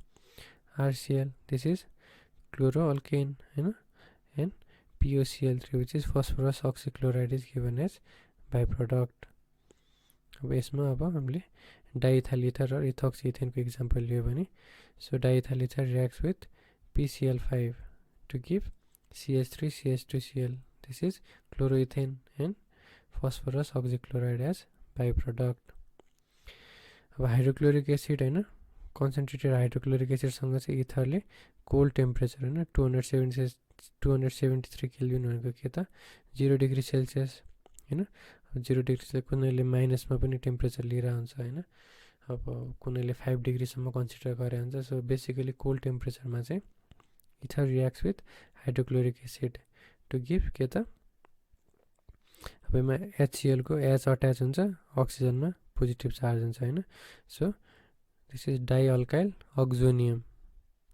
RCl, this is chloro alkane होइन and POCl3 which is phosphorus oxychloride is given as by product. अब यसमा अब हामीले डाइइथाइल इथर र इथोक्सी इथेनको इक्जाम्पल लियो भने so diethyl ether reacts with PCl5 to give CH3CH2Cl, this is chloroethane and phosphorus oxychloride as by product. अब हाइड्रोक्लोरिक एसिड होइन कन्सन्ट्रेटेड हाइड्रोक्लोरिक एसिडसँग चाहिँ इथरले कोल्ड टेम्परेचर होइन 273 केल्भिन भनेको के त 0 डिग्री सेल्सियस होइन। 0 डिग्री सेल्सियस कुनैले माइनसमा पनि टेम्परेचर लिएर हुन्छ होइन, अब कुनैले 5 डिग्रीसम्म कन्सिडर गरे हुन्छ। सो बेसिकली कोल्ड टेम्परेचरमा चाहिँ ether reacts with hydrochloric acid to give के त अब यसमा HClको H अट्याच हुन्छ अक्सिजनमा पोजिटिभ चार्ज हुन्छ होइन। So this is dialkyl oxonium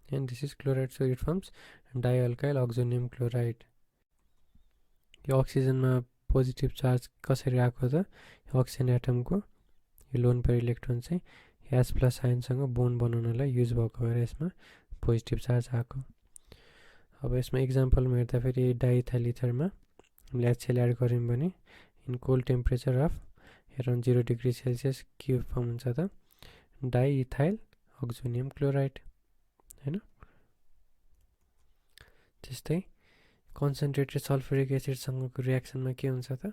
and this is chloride, so it forms dialkyl oxonium chloride. यो अक्सिजनमा पोजिटिभ चार्ज कसरी आएको त अक्सिजन एटमको यो लोन पेयर इलेक्ट्रोन चाहिँ H+ आयनसँग बोन्ड बनाउनलाई युज भएको भएर यसमा पोजिटिभ चार्ज आएको। अब यसमा इक्जाम्पलमा हेर्दाखेरि डाइइथाइल इथरमा हामीले HCl एड गऱ्यौँ भने in cold temperature of around 0 degree Celsius के फर्म हुन्छ त डाइइथाइल अक्जोनियम क्लोराइड होइन। त्यस्तै कन्सन्ट्रेटेड सल्फ्युरिक एसिडसँगको रियाक्सनमा के हुन्छ त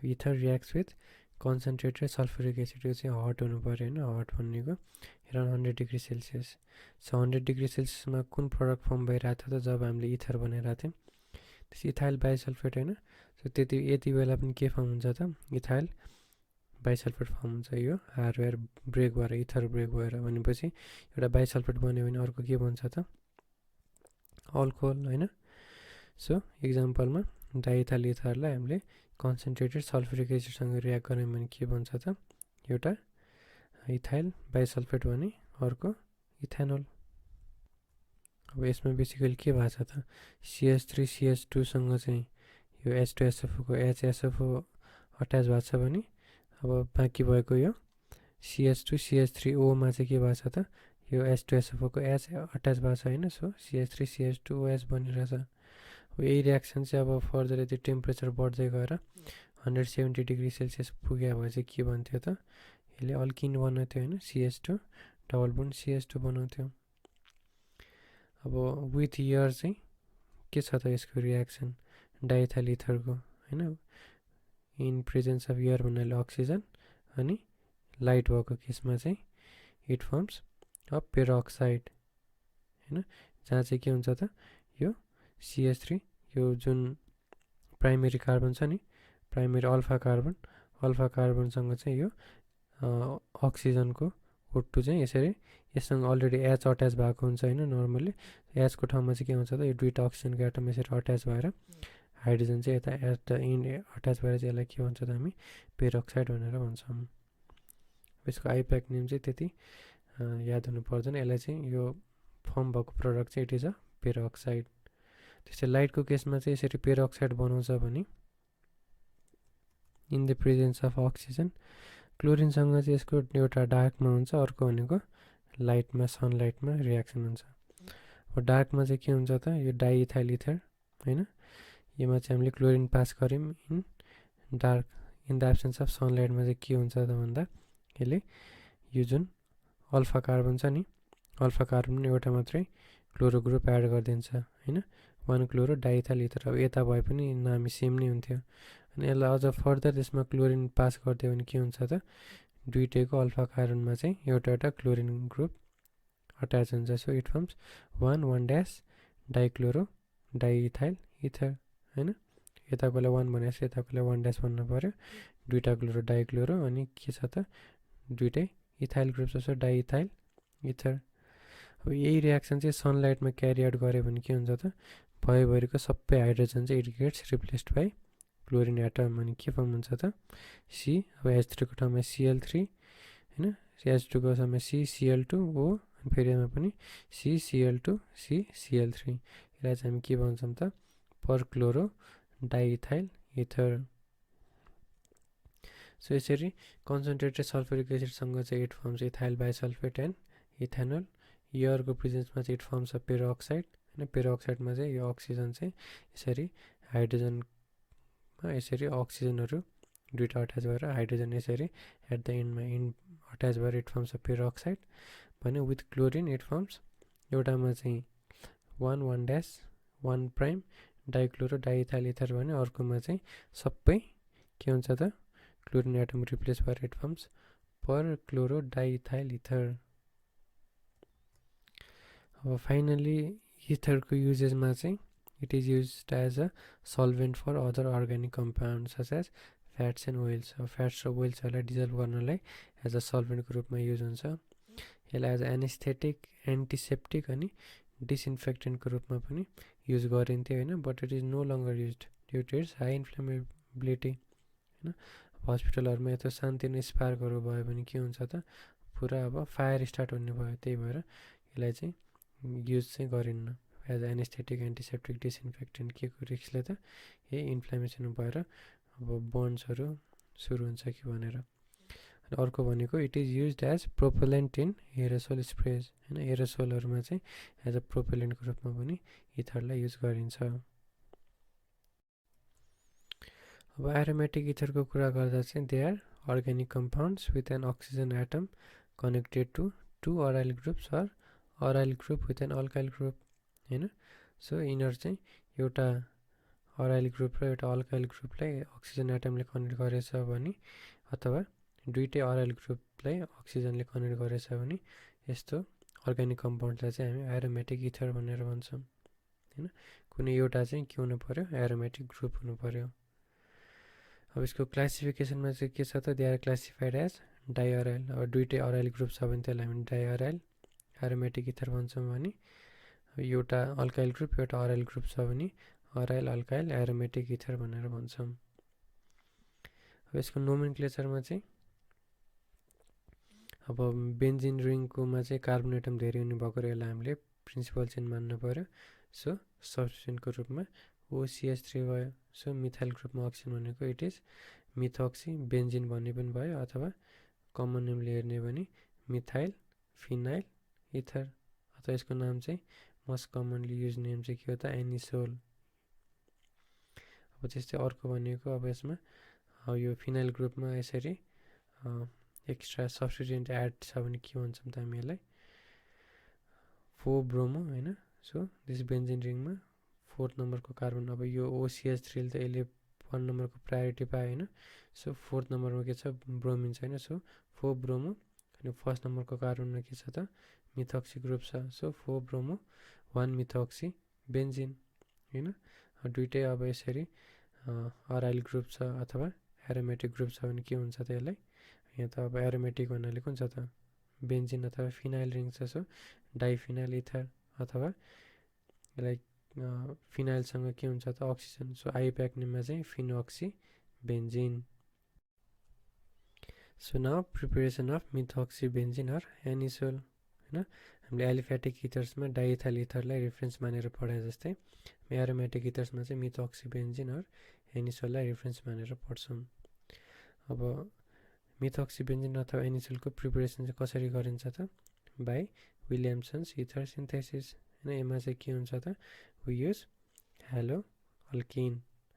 ether reacts with concentrated sulphuric acid, यो चाहिँ हट हुनु पऱ्यो होइन, हट भनेको around 100 degree Celsius. So 100 degree सेल्सियसमा कुन प्रडक्ट फर्म भइरहेको थियो त जब हामीले इथर बनाइरहेको थियौँ त्यस इथाइल बाइसल्फेट होइन। सो यति बेला पनि के फर्म हुन्छ त इथाइल बाइसल्फेट फर्म हुन्छ, यो ROR ब्रेक भएर इथर ब्रेक भएर भनेपछि एउटा बाइसल्फेट बन्यो भने अर्को के बन्छ त अल्कोहल होइन। सो इक्जाम्पलमा डाइइथाइल इथरलाई हामीले कन्सन्ट्रेटेड सल्फ्युरिक एसिडसँग रियाक्ट गऱ्यौँ भने के बन्छ त एउटा इथाइल बाइसल्फेट भने अर्को इथेनोल। अब यसमा बेसिकली के भएको छ त CH3CH2सँग चाहिँ यो H2SFO को HSFO अट्याच भएको छ भने अब बाँकी भएको यो CH2CH3O मा चाहिँ के भएको छ त यो H2SFO को H अट्याच भएको छ होइन। So CH3CH2OH बनिरहेछ। अब यही रियाक्सन चाहिँ अब फर्दर यदि टेम्परेचर बढ्दै गएर 170 डिग्री सेल्सियस पुग्यो भए चाहिँ के भन्थ्यो त यसले अल्किन बनाउँथ्यो होइन, CH2 डबल बोन्ड CH2 बनाउँथ्यो। अब विथ इयर चाहिँ के छ त यसको रियाक्सन डाइथाइल इथरको हैन इन प्रेजेन्स अफ एयर भन्नाले अक्सिजन अनि लाइट भएको केसमा चाहिँ इट फर्म्स अ पेरोक्साइड हैन जहाँ चाहिँ के हुन्छ त यो CH3 यो जुन प्राइमेरी कार्बन छ नि प्राइमेरी अल्फा कार्बनसँग चाहिँ यो अक्सिजनको O2 चाहिँ यसरी यससँग अलरेडी एच अट्याच भएको हुन्छ हैन नर्मली एचको ठाउँमा चाहिँ के हुन्छ त यो दुईटा अक्सिजनको एटम यसरी अट्याच भएर हाइड्रोजन चाहिँ यता एट इन अट्याच भएर चाहिँ यसलाई के भन्छ त हामी पेरोक्साइड भनेर भन्छौँ यसको आइप्याक नेम चाहिँ त्यति याद हुनु पर्दैन यसलाई चाहिँ यो फर्म भएको प्रडक्ट चाहिँ इट इज अ पेरोक्साइड त्यस्तै लाइटको केसमा चाहिँ यसरी पेरोक्साइड बनाउँछ भने in the presence of oxygen क्लोरिनसँग चाहिँ यसको एउटा डार्कमा हुन्छ अर्को भनेको लाइटमा सनलाइटमा रियाक्सन हुन्छ अब डार्कमा चाहिँ के हुन्छ त यो डाइइथाइल इथर हैन यसमा चाहिँ हामीले क्लोरिन पास गऱ्यौँ in dark in the absence of सनलाइटमा चाहिँ के हुन्छ त भन्दा यसले यो जुन अल्फा कार्बन छ नि अल्फा कार्बन एउटा मात्रै क्लोरो ग्रुप एड गरिदिन्छ हैन 1 क्लोरो डाइइथाइल इथर अब यता भए पनि नामी सेम नै हुन्थ्यो अनि यसलाई अझ फर्दर त्यसमा क्लोरिन पास गरिदियो भने के हुन्छ त दुईटैको अल्फा कार्बनमा चाहिँ एउटा क्लोरिन ग्रुप अट्याच हुन्छ so it firms 1 dash dichloro diethyl ether हैन यताकोलाई 1 भनेपछि यताकोलाई 1 डैश भन्नु पर्यो दुईटा क्लोरो डाइक्लोरो अनि के छ त दुईटै इथाइल ग्रुप छ डाइइथाइल इथर अब यही रियाक्सन चाहिँ सनलाइटमा क्यारी आउट गऱ्यो भने के हुन्छ त भरिको सबै हाइड्रोजन चाहिँ it gets replaced by chlorine atom अनि के फर्म हुन्छ त सी अब H3 को ठाउँमा Cl3 हैन H2 को ठाउँमा CCl2 O अनि फेरि यसमा पनि CCl2 CCl3 यसलाई चाहिँ हामी के भन्छौँ त per chloro diethyl ether so यसरी कन्सन्ट्रेटेड सल्फ्युरिक एसिडसँग चाहिँ it forms ethyl bisulphate and ethanol एयरको प्रेजेन्समा चाहिँ इट फर्म्स अ पेरोक्साइड हैन पेरोक्साइडमा चाहिँ यो अक्सिजन चाहिँ यसरी हाइड्रोजनमा यसरी अक्सिजनहरू दुईटा अट्याच भएर हाइड्रोजन यसरी एट द एन्डमा अट्याच भएर इट फर्म्स अ पेरोक्साइड भने विथ क्लोरिन इट फर्म्स एउटामा चाहिँ 1 dash 1 prime dichloro diethyl ether भने अर्कोमा चाहिँ सबै के हुन्छ त क्लोरिन एटम रिप्लेस भएर it firms per chloro diethyl ether अब फाइनली इथरको युजेसमा चाहिँ it is used as a solvent for other organic compounds such as fats and oils fats र oilsहरूलाई डिजल्भ गर्नलाई एज अ सल्भेन्टको रूपमा युज हुन्छ यसलाई एज एनेस्थेटिक एन्टिसेप्टिक अनि डिसइन्फेक्टेन्टको रूपमा पनि युज गरिन्थ्यो हैन but it is no longer used due to its high inflammability हैन हस्पिटलहरूमा यता सानोतिनो स्पार्कहरू भयो भने के हुन्छ त पुरा अब फायर स्टार्ट हुने भयो त्यही भएर यसलाई चाहिँ युज चाहिँ गरिन्न एज एनेस्थेटिक एन्टिसेप्टिक डिसइन्फेक्टेन्ट के को रिस्कले त यही इन्फ्लेमेसन भएर अब बर्न्सहरू सुरु हुन्छ कि भनेर अनि अर्को भनेको it is used as propellant in aerosol sprays हैन एरोसोलहरूमा चाहिँ एज अ प्रोपेलेन्टको रूपमा पनि इथरलाई युज गरिन्छ अब एरोमेटिक इथरको कुरा गर्दा चाहिँ they are organic compounds with an oxygen atom connected to two aryl groups or aryl group with an alkyl group हैन सो यिनीहरू चाहिँ एउटा अराइल ग्रुप र एउटा अल्काइल ग्रुपलाई अक्सिजन एटमले कनेक्ट गरेछ भने अथवा दुईटै अराइल ग्रुपलाई अक्सिजनले कनेक्ट गरेछ भने यस्तो अर्ग्यानिक कम्पाउन्डलाई चाहिँ हामी एरोमेटिक इथर भनेर भन्छौँ हैन कुनै एउटा चाहिँ के हुनु पर्यो एरोमेटिक ग्रुप हुनु पर्यो अब यसको क्लासिफिकेसनमा चाहिँ के छ त दे आर क्लासिफाइड एज डाइअराइल अब दुईटै अराइल ग्रुप छ भने त्यसलाई हामी डाइअराइल एरोमेटिक इथर भन्छौँ भने एउटा अल्काइल ग्रुप एउटा अराइल ग्रुप छ भने अराइल अल्काइल एरोमेटिक इथर भनेर भन्छौँ अब यसको नोमेनक्लेचरमा चाहिँ अब बेन्जिन रिङकोमा चाहिँ कार्बन एटम धेरै हुने भएको यसलाई हामीले प्रिन्सिपल चेन मान्नु पर्यो सो सब्स्टिट्युएन्टको रूपमा OCH3 भयो सो मिथाइल ग्रुपमा अक्सिजन भनेको इट इज मिथोक्सी बेन्जिन भन्ने पनि भयो अथवा कमन नेमले हेर्ने भने मिथाइल फिनाइल इथर अथवा यसको नाम चाहिँ मोस्ट कमनली युज नेम चाहिँ के हो त एनिसोल अब त्यस्तै अर्को भनेको अब यसमा यो फिनाइल ग्रुपमा यसरी एक्स्ट्रा सब्स्टिट्युएन्ट एड छ भने के भन्छौँ त हामी यसलाई 4 ब्रोमो हैन सो दिस बेन्जिन रिङमा 4th नम्बरको कार्बन, अब यो OCH3 ले त यसले 1 नम्बरको प्रायोरिटी पायो होइन। सो 4th नम्बरमा के छ ब्रोमिन छ होइन। सो 4 ब्रोमो अनि 1st नम्बरको कार्बनमा के छ त मिथोक्सी ग्रुप छ। सो 4 ब्रोमो 1 मिथोक्सी बेन्जिन होइन। दुइटै अब यसरी अराइल ग्रुप छ अथवा एरोमेटिक ग्रुप छ भने के हुन्छ त यसलाई, यहाँ त अब एरोमेटिक भन्नाले कुन छ त बेन्जिन अथवा फिनाइल रिङ छ। सो डाइफिनाइल इथर अथवा लाइक फिनाइलसँग के हुन्छ त अक्सिजन। सो आइप्याक्नेममा चाहिँ phenoxy benzene. So now preparation of methoxy benzene or anisole होइन। हामीले एलिफ्याटिक इथर्समा डाइइथाइल इथरलाई रेफरेन्स मानेर पढाए जस्तै एरोमेटिक इथर्समा चाहिँ मिथोक्सी बेन्जिन अर एनिसोललाई रेफरेन्स मानेर पढ्छौँ। अब मिथोक्सी बेन्जिन अथवा एनिसोलको प्रिपेरेसन चाहिँ कसरी गरिन्छ त बाई विलियमसन्स इथर सिन्थेसिस होइन। यसमा चाहिँ के हुन्छ त वी युज हेलो अल्किन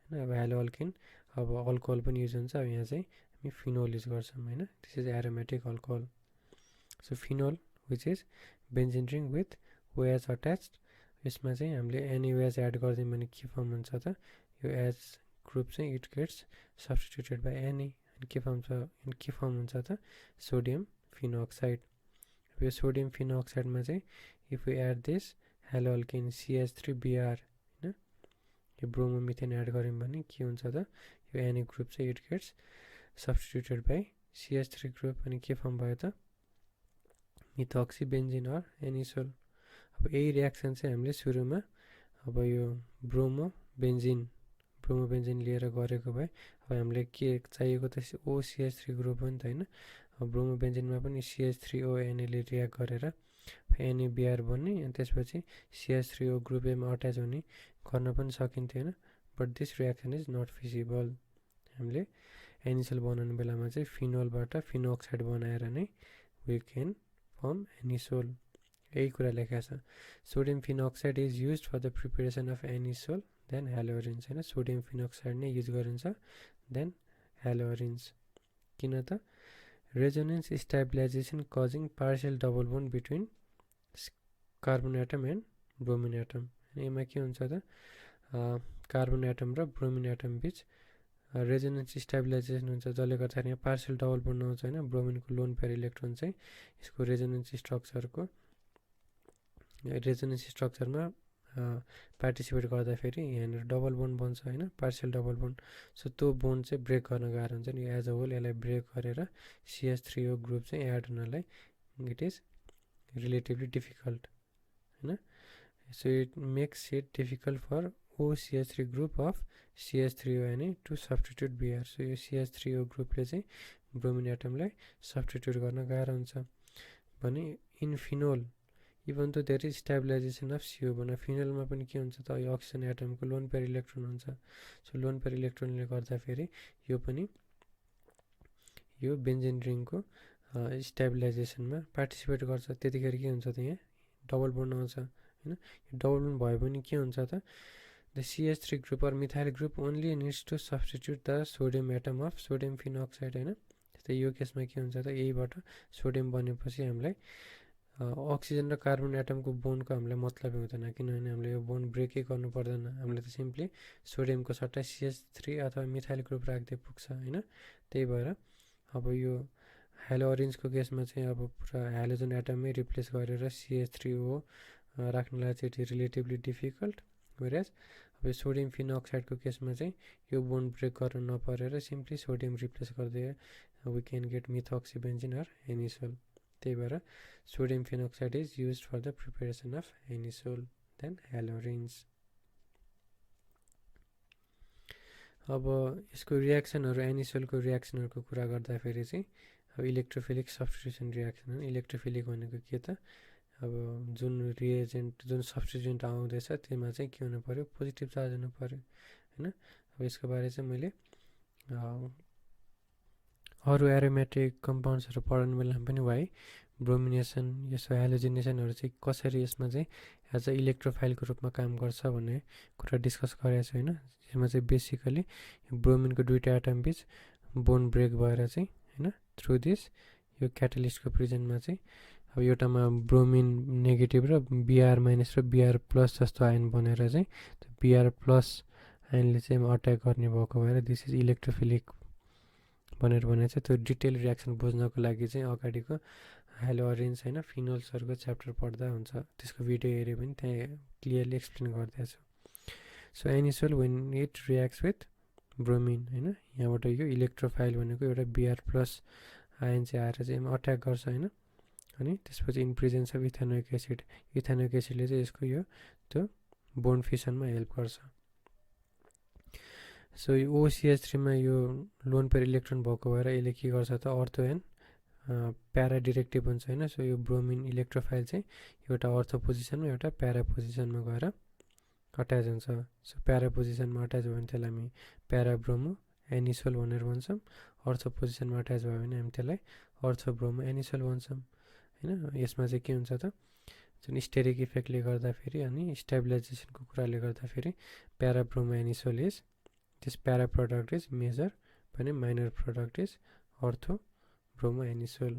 होइन। अब हेलो अल्किन अब अल्कोहल पनि युज हुन्छ। अब यहाँ चाहिँ हामी फिनोल युज गर्छौँ होइन। This is aromatic alcohol. So phenol which is benzene ring with OH attached, यसमा चाहिँ हामीले एनी ओएच एड गरिदियौँ भने के फर्म हुन्छ त यो एच ग्रुप चाहिँ it gets substituted by any अनि के फर्म हुन्छ त सोडियम फिनोअक्साइड। यो सोडियम फिनोअक्साइडमा चाहिँ if you add this halo alkene CH3Br होइन, यो ब्रोमोमिथेन एड गऱ्यौँ भने के हुन्छ त यो एनी ग्रुप चाहिँ it gets substituted by CH3 group अनि के फर्म भयो त मिथोक्सी बेन्जिन अर एनिसोल। अब यही रियाक्सन चाहिँ हामीले सुरुमा अब यो ब्रोमो बेन्जिन लिएर गरेको भए अब हामीले के चाहिएको त OCH3 ग्रुप हो नि त होइन। अब ब्रोमो बेन्जिनमा पनि CH3ONA ले रियाक्ट गरेर NaBr बन्ने अनि त्यसपछि CH3O ग्रुप एमा अट्याच हुने गर्न पनि सकिन्थ्यो होइन। But this reaction is not feasible. हामीले एनिसोल बनाउने बेलामा चाहिँ फिनोलबाट फिनोअक्साइड बनाएर नै वी क्यान फर्म एनिसोल। यही कुरा लेखेको छ। Sodium phenoxide is use for the preparation of anisole than haloarenes होइन। सोडियम फिनोअक्साइड नै युज गरिन्छ देन हेलोरिन्स। किन त resonance stabilisation causing partial double bond between carbon atom and bromine atom. यसमा के हुन्छ त कार्बन एटम र ब्रोमिन एटम बिच रेजोनेन्स स्टेबिलाइजेसन हुन्छ जसले गर्दाखेरि यहाँ पार्शियल डबल बोन्ड आउँछ होइन। ब्रोमिनको लोन पेयर इलेक्ट्रोन चाहिँ यसको रेजोनेन्स स्ट्रक्चरमा पार्टिसिपेट गर्दाखेरि यहाँनिर डबल बोन्ड बन्छ होइन, पार्शियल डबल बोन्ड। सो त्यो बोन्ड चाहिँ ब्रेक गर्न गाह्रो हुन्छ नि। एज अ होल यसलाई ब्रेक गरेर CH3O ग्रुप चाहिँ एड हुनलाई इट इज रिलेटिभली डिफिकल्ट होइन। So it makes it difficult for OCH3 group of CH3ONA to substitute Br। So यो CH3O ग्रुपले चाहिँ ब्रोमिन एटमलाई सब्स्टिट्युट गर्न गाह्रो हुन्छ भने इन फिनोल इभन त there is stabilisation of CO भने फिनोलमा पनि के हुन्छ त यो अक्सिजन एटमको लोन पेयर इलेक्ट्रोन हुन्छ। सो लोन पेयर इलेक्ट्रोनले गर्दाखेरि यो पनि यो बेन्जिन रिङको स्टेबिलाइजेसनमा पार्टिसिपेट गर्छ। त्यतिखेर के हुन्छ त यहाँ डबल बोन्ड आउँछ होइन। यो डबल बोन्ड भयो भने के हुन्छ त the CH3 group or methyl group only needs to substitute the sodium atom of sodium phenoxide होइन। त्यस्तै यो केसमा के हुन्छ त यहीबाट सोडियम बनेपछि हामीलाई अक्सिजन र कार्बन एटमको बोन्डको हामीलाई मतलबै हुँदैन किनभने हामीले यो बोन्ड ब्रेकै गर्नु पर्दैन। हामीले त सिम्पली सोडियमको सट्टा CH3 अथवा मिथाइल ग्रुप राख्दै पुग्छ होइन। त्यही भएर अब यो हेलोरिन्सको केसमा चाहिँ अब पुरा हेलोजन एटममै रिप्लेस गरेर CH3O राख्नलाई चाहिँ it is relatively difficult. Whereas अब सोडियम फिनोअक्साइडको केसमा चाहिँ यो बोन्ड ब्रेक गर्न नपरेर सिम्पली सोडियम रिप्लेस गर्दै we can get methoxy benzene or anisole. त्यही भएर sodium phenoxide is use for the preparation of anisole than haloarenes. अब यसको रियाक्सनहरू एनिसोलको रियाक्सनहरूको कुरा गर्दाखेरि चाहिँ अब इलेक्ट्रोफिलिक सब्स्टिट्युसन रियाक्सन हो। इलेक्ट्रोफिलिक भनेको के त अब जुन रिएजेन्ट जुन सब्स्टिट्युन्ट आउँदैछ त्यसमा चाहिँ के हुनु पऱ्यो पोजिटिभ चार्ज हुनु पऱ्यो होइन। अब यसको बारे चाहिँ मैले अरू एरोमेटिक कम्पाउन्ड्सहरू पढाउने बेलामा पनि वाइ ब्रोमिनेसन यसो हेलोजिनेसनहरू चाहिँ कसरी यसमा चाहिँ एज अ इलेक्ट्रोफाइलको रूपमा काम गर्छ भन्ने कुरा डिस्कस गरेको छु होइन। यसमा चाहिँ बेसिकली ब्रोमिनको दुईवटा एटम बिच बोन्ड ब्रेक भएर चाहिँ होइन थ्रु दिस यो क्याटलिस्टको प्रिजनमा चाहिँ अब एउटामा ब्रोमिन नेगेटिभ र Br माइनस र Br प्लस जस्तो आयन बनेर चाहिँ त्यो Br प्लस आयनले चाहिँ अट्याक गर्ने भएको भएर दिस इज इलेक्ट्रोफिलिक भनेर भनेको छ। त्यो डिटेल रियाक्सन बुझ्नको लागि चाहिँ अगाडिको हेलोअरेन्ज होइन फिनोल्सहरूको च्याप्टर पढ्दा हुन्छ, त्यसको भिडियो हेऱ्यो भने त्यहाँ क्लियरली एक्सप्लेन गरिदिएको छु। So anisole when it reacts with bromine होइन, यहाँबाट यो इलेक्ट्रोफाइल भनेको एउटा Br प्लस आयन चाहिँ आएर चाहिँ अट्याक गर्छ होइन। अनि त्यसपछि in presence of ethanoic acid, ethanoic एसिडले चाहिँ यसको यो त्यो बोन्ड फिसनमा हेल्प गर्छ। सो यो OCH3 मा यो लोन पेयर इलेक्ट्रोन भएको भएर यसले के गर्छ त अर्थो एन्ड प्यारा डिरेक्टिभ हुन्छ होइन। सो यो ब्रोमिन इलेक्ट्रोफाइल चाहिँ एउटा अर्थो पोजिसनमा एउटा प्यारा पोजिसनमा गएर अट्याच हुन्छ। सो प्यारा पोजिसनमा अट्याच भयो भने त्यसलाई हामी प्यारा ब्रोमो एनिसोल भनेर भन्छौँ। अर्थो पोजिसनमा अट्याच भयो भने हामी त्यसलाई अर्थो ब्रोमो एनिसोल भन्छौँ होइन। यसमा चाहिँ के हुन्छ त जुन स्टेरिक इफेक्टले गर्दाखेरि अनि स्टेबिलाइजेसनको कुराले गर्दाखेरि para bromo anisole is this para product is major भने minor product is ortho bromo anisole.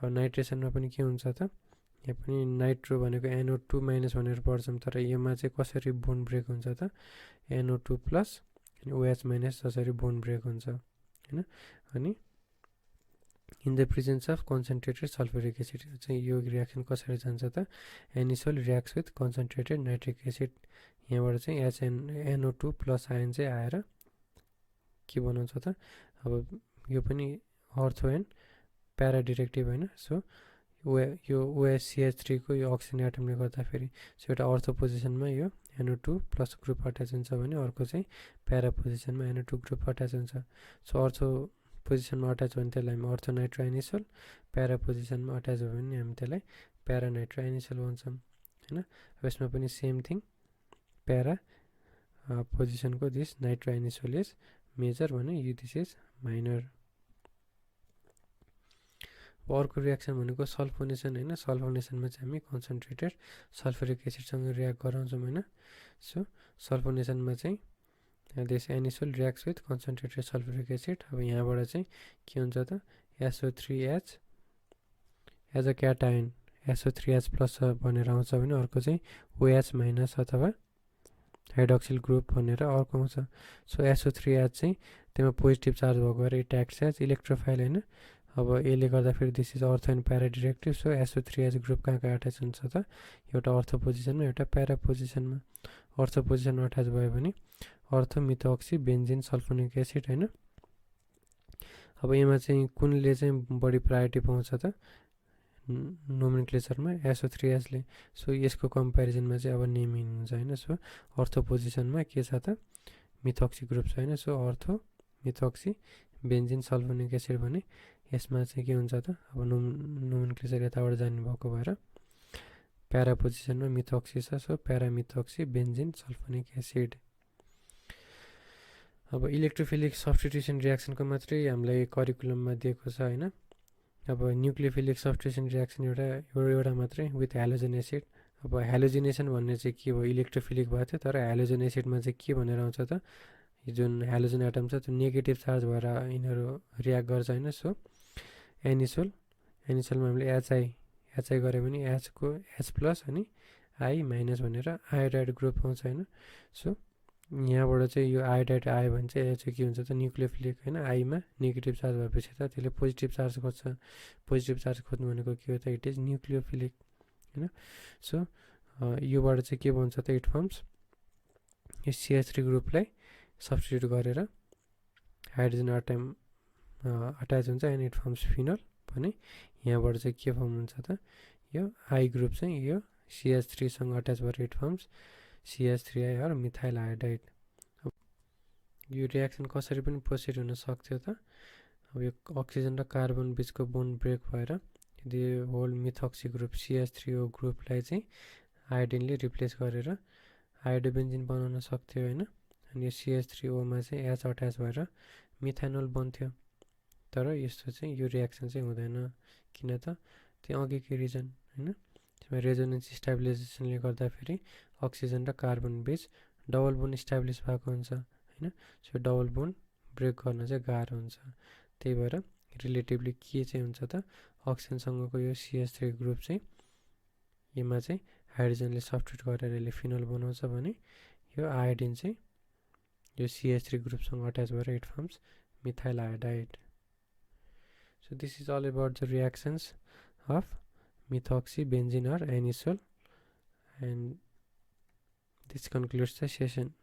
अब नाइट्रेसनमा पनि के हुन्छ त, यहाँ पनि नाइट्रो भनेको NO2 माइनस भनेर पढ्छौँ, तर योमा चाहिँ कसरी बोन्ड ब्रेक हुन्छ त NO2 प्लस अनि OH माइनस जसरी बोन्ड ब्रेक हुन्छ होइन। अनि in the presence of concentrated sulphuric acid चाहिँ यो रियाक्सन कसरी जान्छ त anisole reacts with concentrated nitric acid, यहाँबाट चाहिँ NO2 प्लस आयन चाहिँ आएर के बनाउँछ त अब यो पनि अर्थो एन्ड प्यारा डिरेक्टिभ होइन। सो यो OHCH3 को यो अक्सिजन एटमले गर्दाखेरि सो एउटा अर्थो पोजिसनमा यो NO2 प्लस ग्रुप अट्याच हुन्छ भने अर्को चाहिँ प्यारा पोजिसनमा NO2 ग्रुप अट्याच हुन्छ। सो अर्थो पोजिसनमा अट्याच भयो भने त्यसलाई हामी अर्थो नाइट्रो एनिसोल, प्यारा पोजिसनमा अट्याच भयो भने हामी त्यसलाई प्यारा नाइट्रो एनिसोल भन्छौँ होइन। अब यसमा पनि सेम थिङ प्यारा पोजिसनको this nitro anisole is major भने यो दिस इज माइनर। अर्को रियाक्सन भनेको सल्फोनेसन होइन। सल्फोनेसनमा चाहिँ हामी कन्सन्ट्रेटेड सल्फ्युरिक एसिडसँग रियाक्ट गराउँछौँ होइन। सो सल्फोनेसनमा चाहिँ this anisole reacts with concentrated sulphuric acid. अब यहाँबाट चाहिँ के हुन्छ त SO3H as a cation SO3H plus भनेर आउँछ भने अर्को चाहिँ OH माइनस अथवा हाइड्रोक्सिल ग्रुप भनेर अर्को आउँछ। सो SO3H चाहिँ त्यसमा पोजिटिभ चार्ज भएको भएर इट एक्ट्स एज इलेक्ट्रोफाइल होइन। अब यसले गर्दाखेरि this is ortho and para directive. So SO3H group कहाँ अट्याच हुन्छ त एउटा अर्थो पोजिसनमा एउटा प्यारा पोजिसनमा। अर्थो पोजिसनमा अट्याच भयो भने अर्थो मिथोक्सी बेन्जिन सल्फोनिक एसिड होइन। अब यसमा चाहिँ कुनले चाहिँ बढी प्रायोरिटी पाउँछ त नोमेनक्लेचरमा SO3H ले। सो यसको कम्पेरिजनमा चाहिँ अब नेमिङ हुन्छ होइन। सो अर्थो पोजिसनमा के छ त मिथोक्सी ग्रुप छ होइन। सो अर्थो मिथोक्सी बेन्जिन सल्फोनिक एसिड भने यसमा चाहिँ के हुन्छ त अब नोमेनक्लेचर यताबाट जाने भएको भएर प्यारा पोजिसनमा मिथोक्सी छ। So para methoxy benzene sulphonic acid. अब इलेक्ट्रोफिलिक सब्स्टिट्युसन रियाक्सनको मात्रै हामीलाई करिकुलममा दिएको छ होइन। अब न्युक्लियोफिलिक सब्स्टिट्युसन रियाक्सन एउटा मात्रै विथ हेलोजन एसिड। अब हेलोजिनेसन भन्ने चाहिँ के भयो इलेक्ट्रोफिलिक भएको थियो, तर हेलोजन एसिडमा चाहिँ के भनेर आउँछ त जुन हेलोजन एटम छ त्यो नेगेटिभ चार्ज भएर यिनीहरू रियाक्ट गर्छ होइन। सो एनिसोलमा हामीले HI गऱ्यो भने H को H प्लस अनि I माइनस भनेर आयोडाइड ग्रुप आउँछ होइन। सो यहाँबाट चाहिँ यो आयोडाइड आयो भने चाहिँ यो चाहिँ के हुन्छ त न्युक्लियोफिलिक होइन। आईमा नेगेटिभ चार्ज भएपछि त त्यसले पोजिटिभ चार्ज खोज्छ। पोजिटिभ चार्ज खोज्नु भनेको के हो त इट इज न्युक्लियोफिलिक होइन। सो योबाट चाहिँ के भन्छ त इट फर्म्स यो CH3 ग्रुपलाई सब्स्टिट्युट गरेर हाइड्रोजन एटम अट्याच हुन्छ एन्ड इट फर्म्स फिनल भने यहाँबाट चाहिँ के फर्म हुन्छ त यो I ग्रुप चाहिँ यो CH3 सँग अट्याच भएर it forms CH3I or methyl iodide. यो रियाक्सन कसरी पनि प्रोसिड हुन सक्थ्यो त अब यो अक्सिजन र कार्बन बिचको बोन्ड ब्रेक भएर यदि होल मिथोक्सी ग्रुप CH3O ग्रुपलाई चाहिँ आयोडिनले रिप्लेस गरेर आयोडोबेन्जिन बनाउन सक्थ्यो होइन। अनि यो CH3O मा चाहिँ H अट्याच भएर मिथानोल बन्थ्यो। तर यस्तो चाहिँ यो रियाक्सन चाहिँ हुँदैन किन त त्यो अघिकै रिजन होइन। त्यसमा रेजोनेन्स स्टेबिलाइजेसनले गर्दाखेरि अक्सिजन र कार्बन बिच डबल बोन्ड इस्टाब्लिस भएको हुन्छ होइन। सो डबल बोन्ड ब्रेक गर्न चाहिँ गाह्रो हुन्छ, त्यही भएर रिलेटिभली के चाहिँ हुन्छ त अक्सिजनसँगको यो CH3 ग्रुप चाहिँ यसमा चाहिँ हाइड्रोजनले सब्स्टिट्युट गरेर यसले फिनोल बनाउँछ भने यो आयोडिन चाहिँ यो CH3 ग्रुपसँग अट्याच भएर it firms methyl iodide. So this is all about the reactions of methoxy benzene or anisole, and this concludes the session.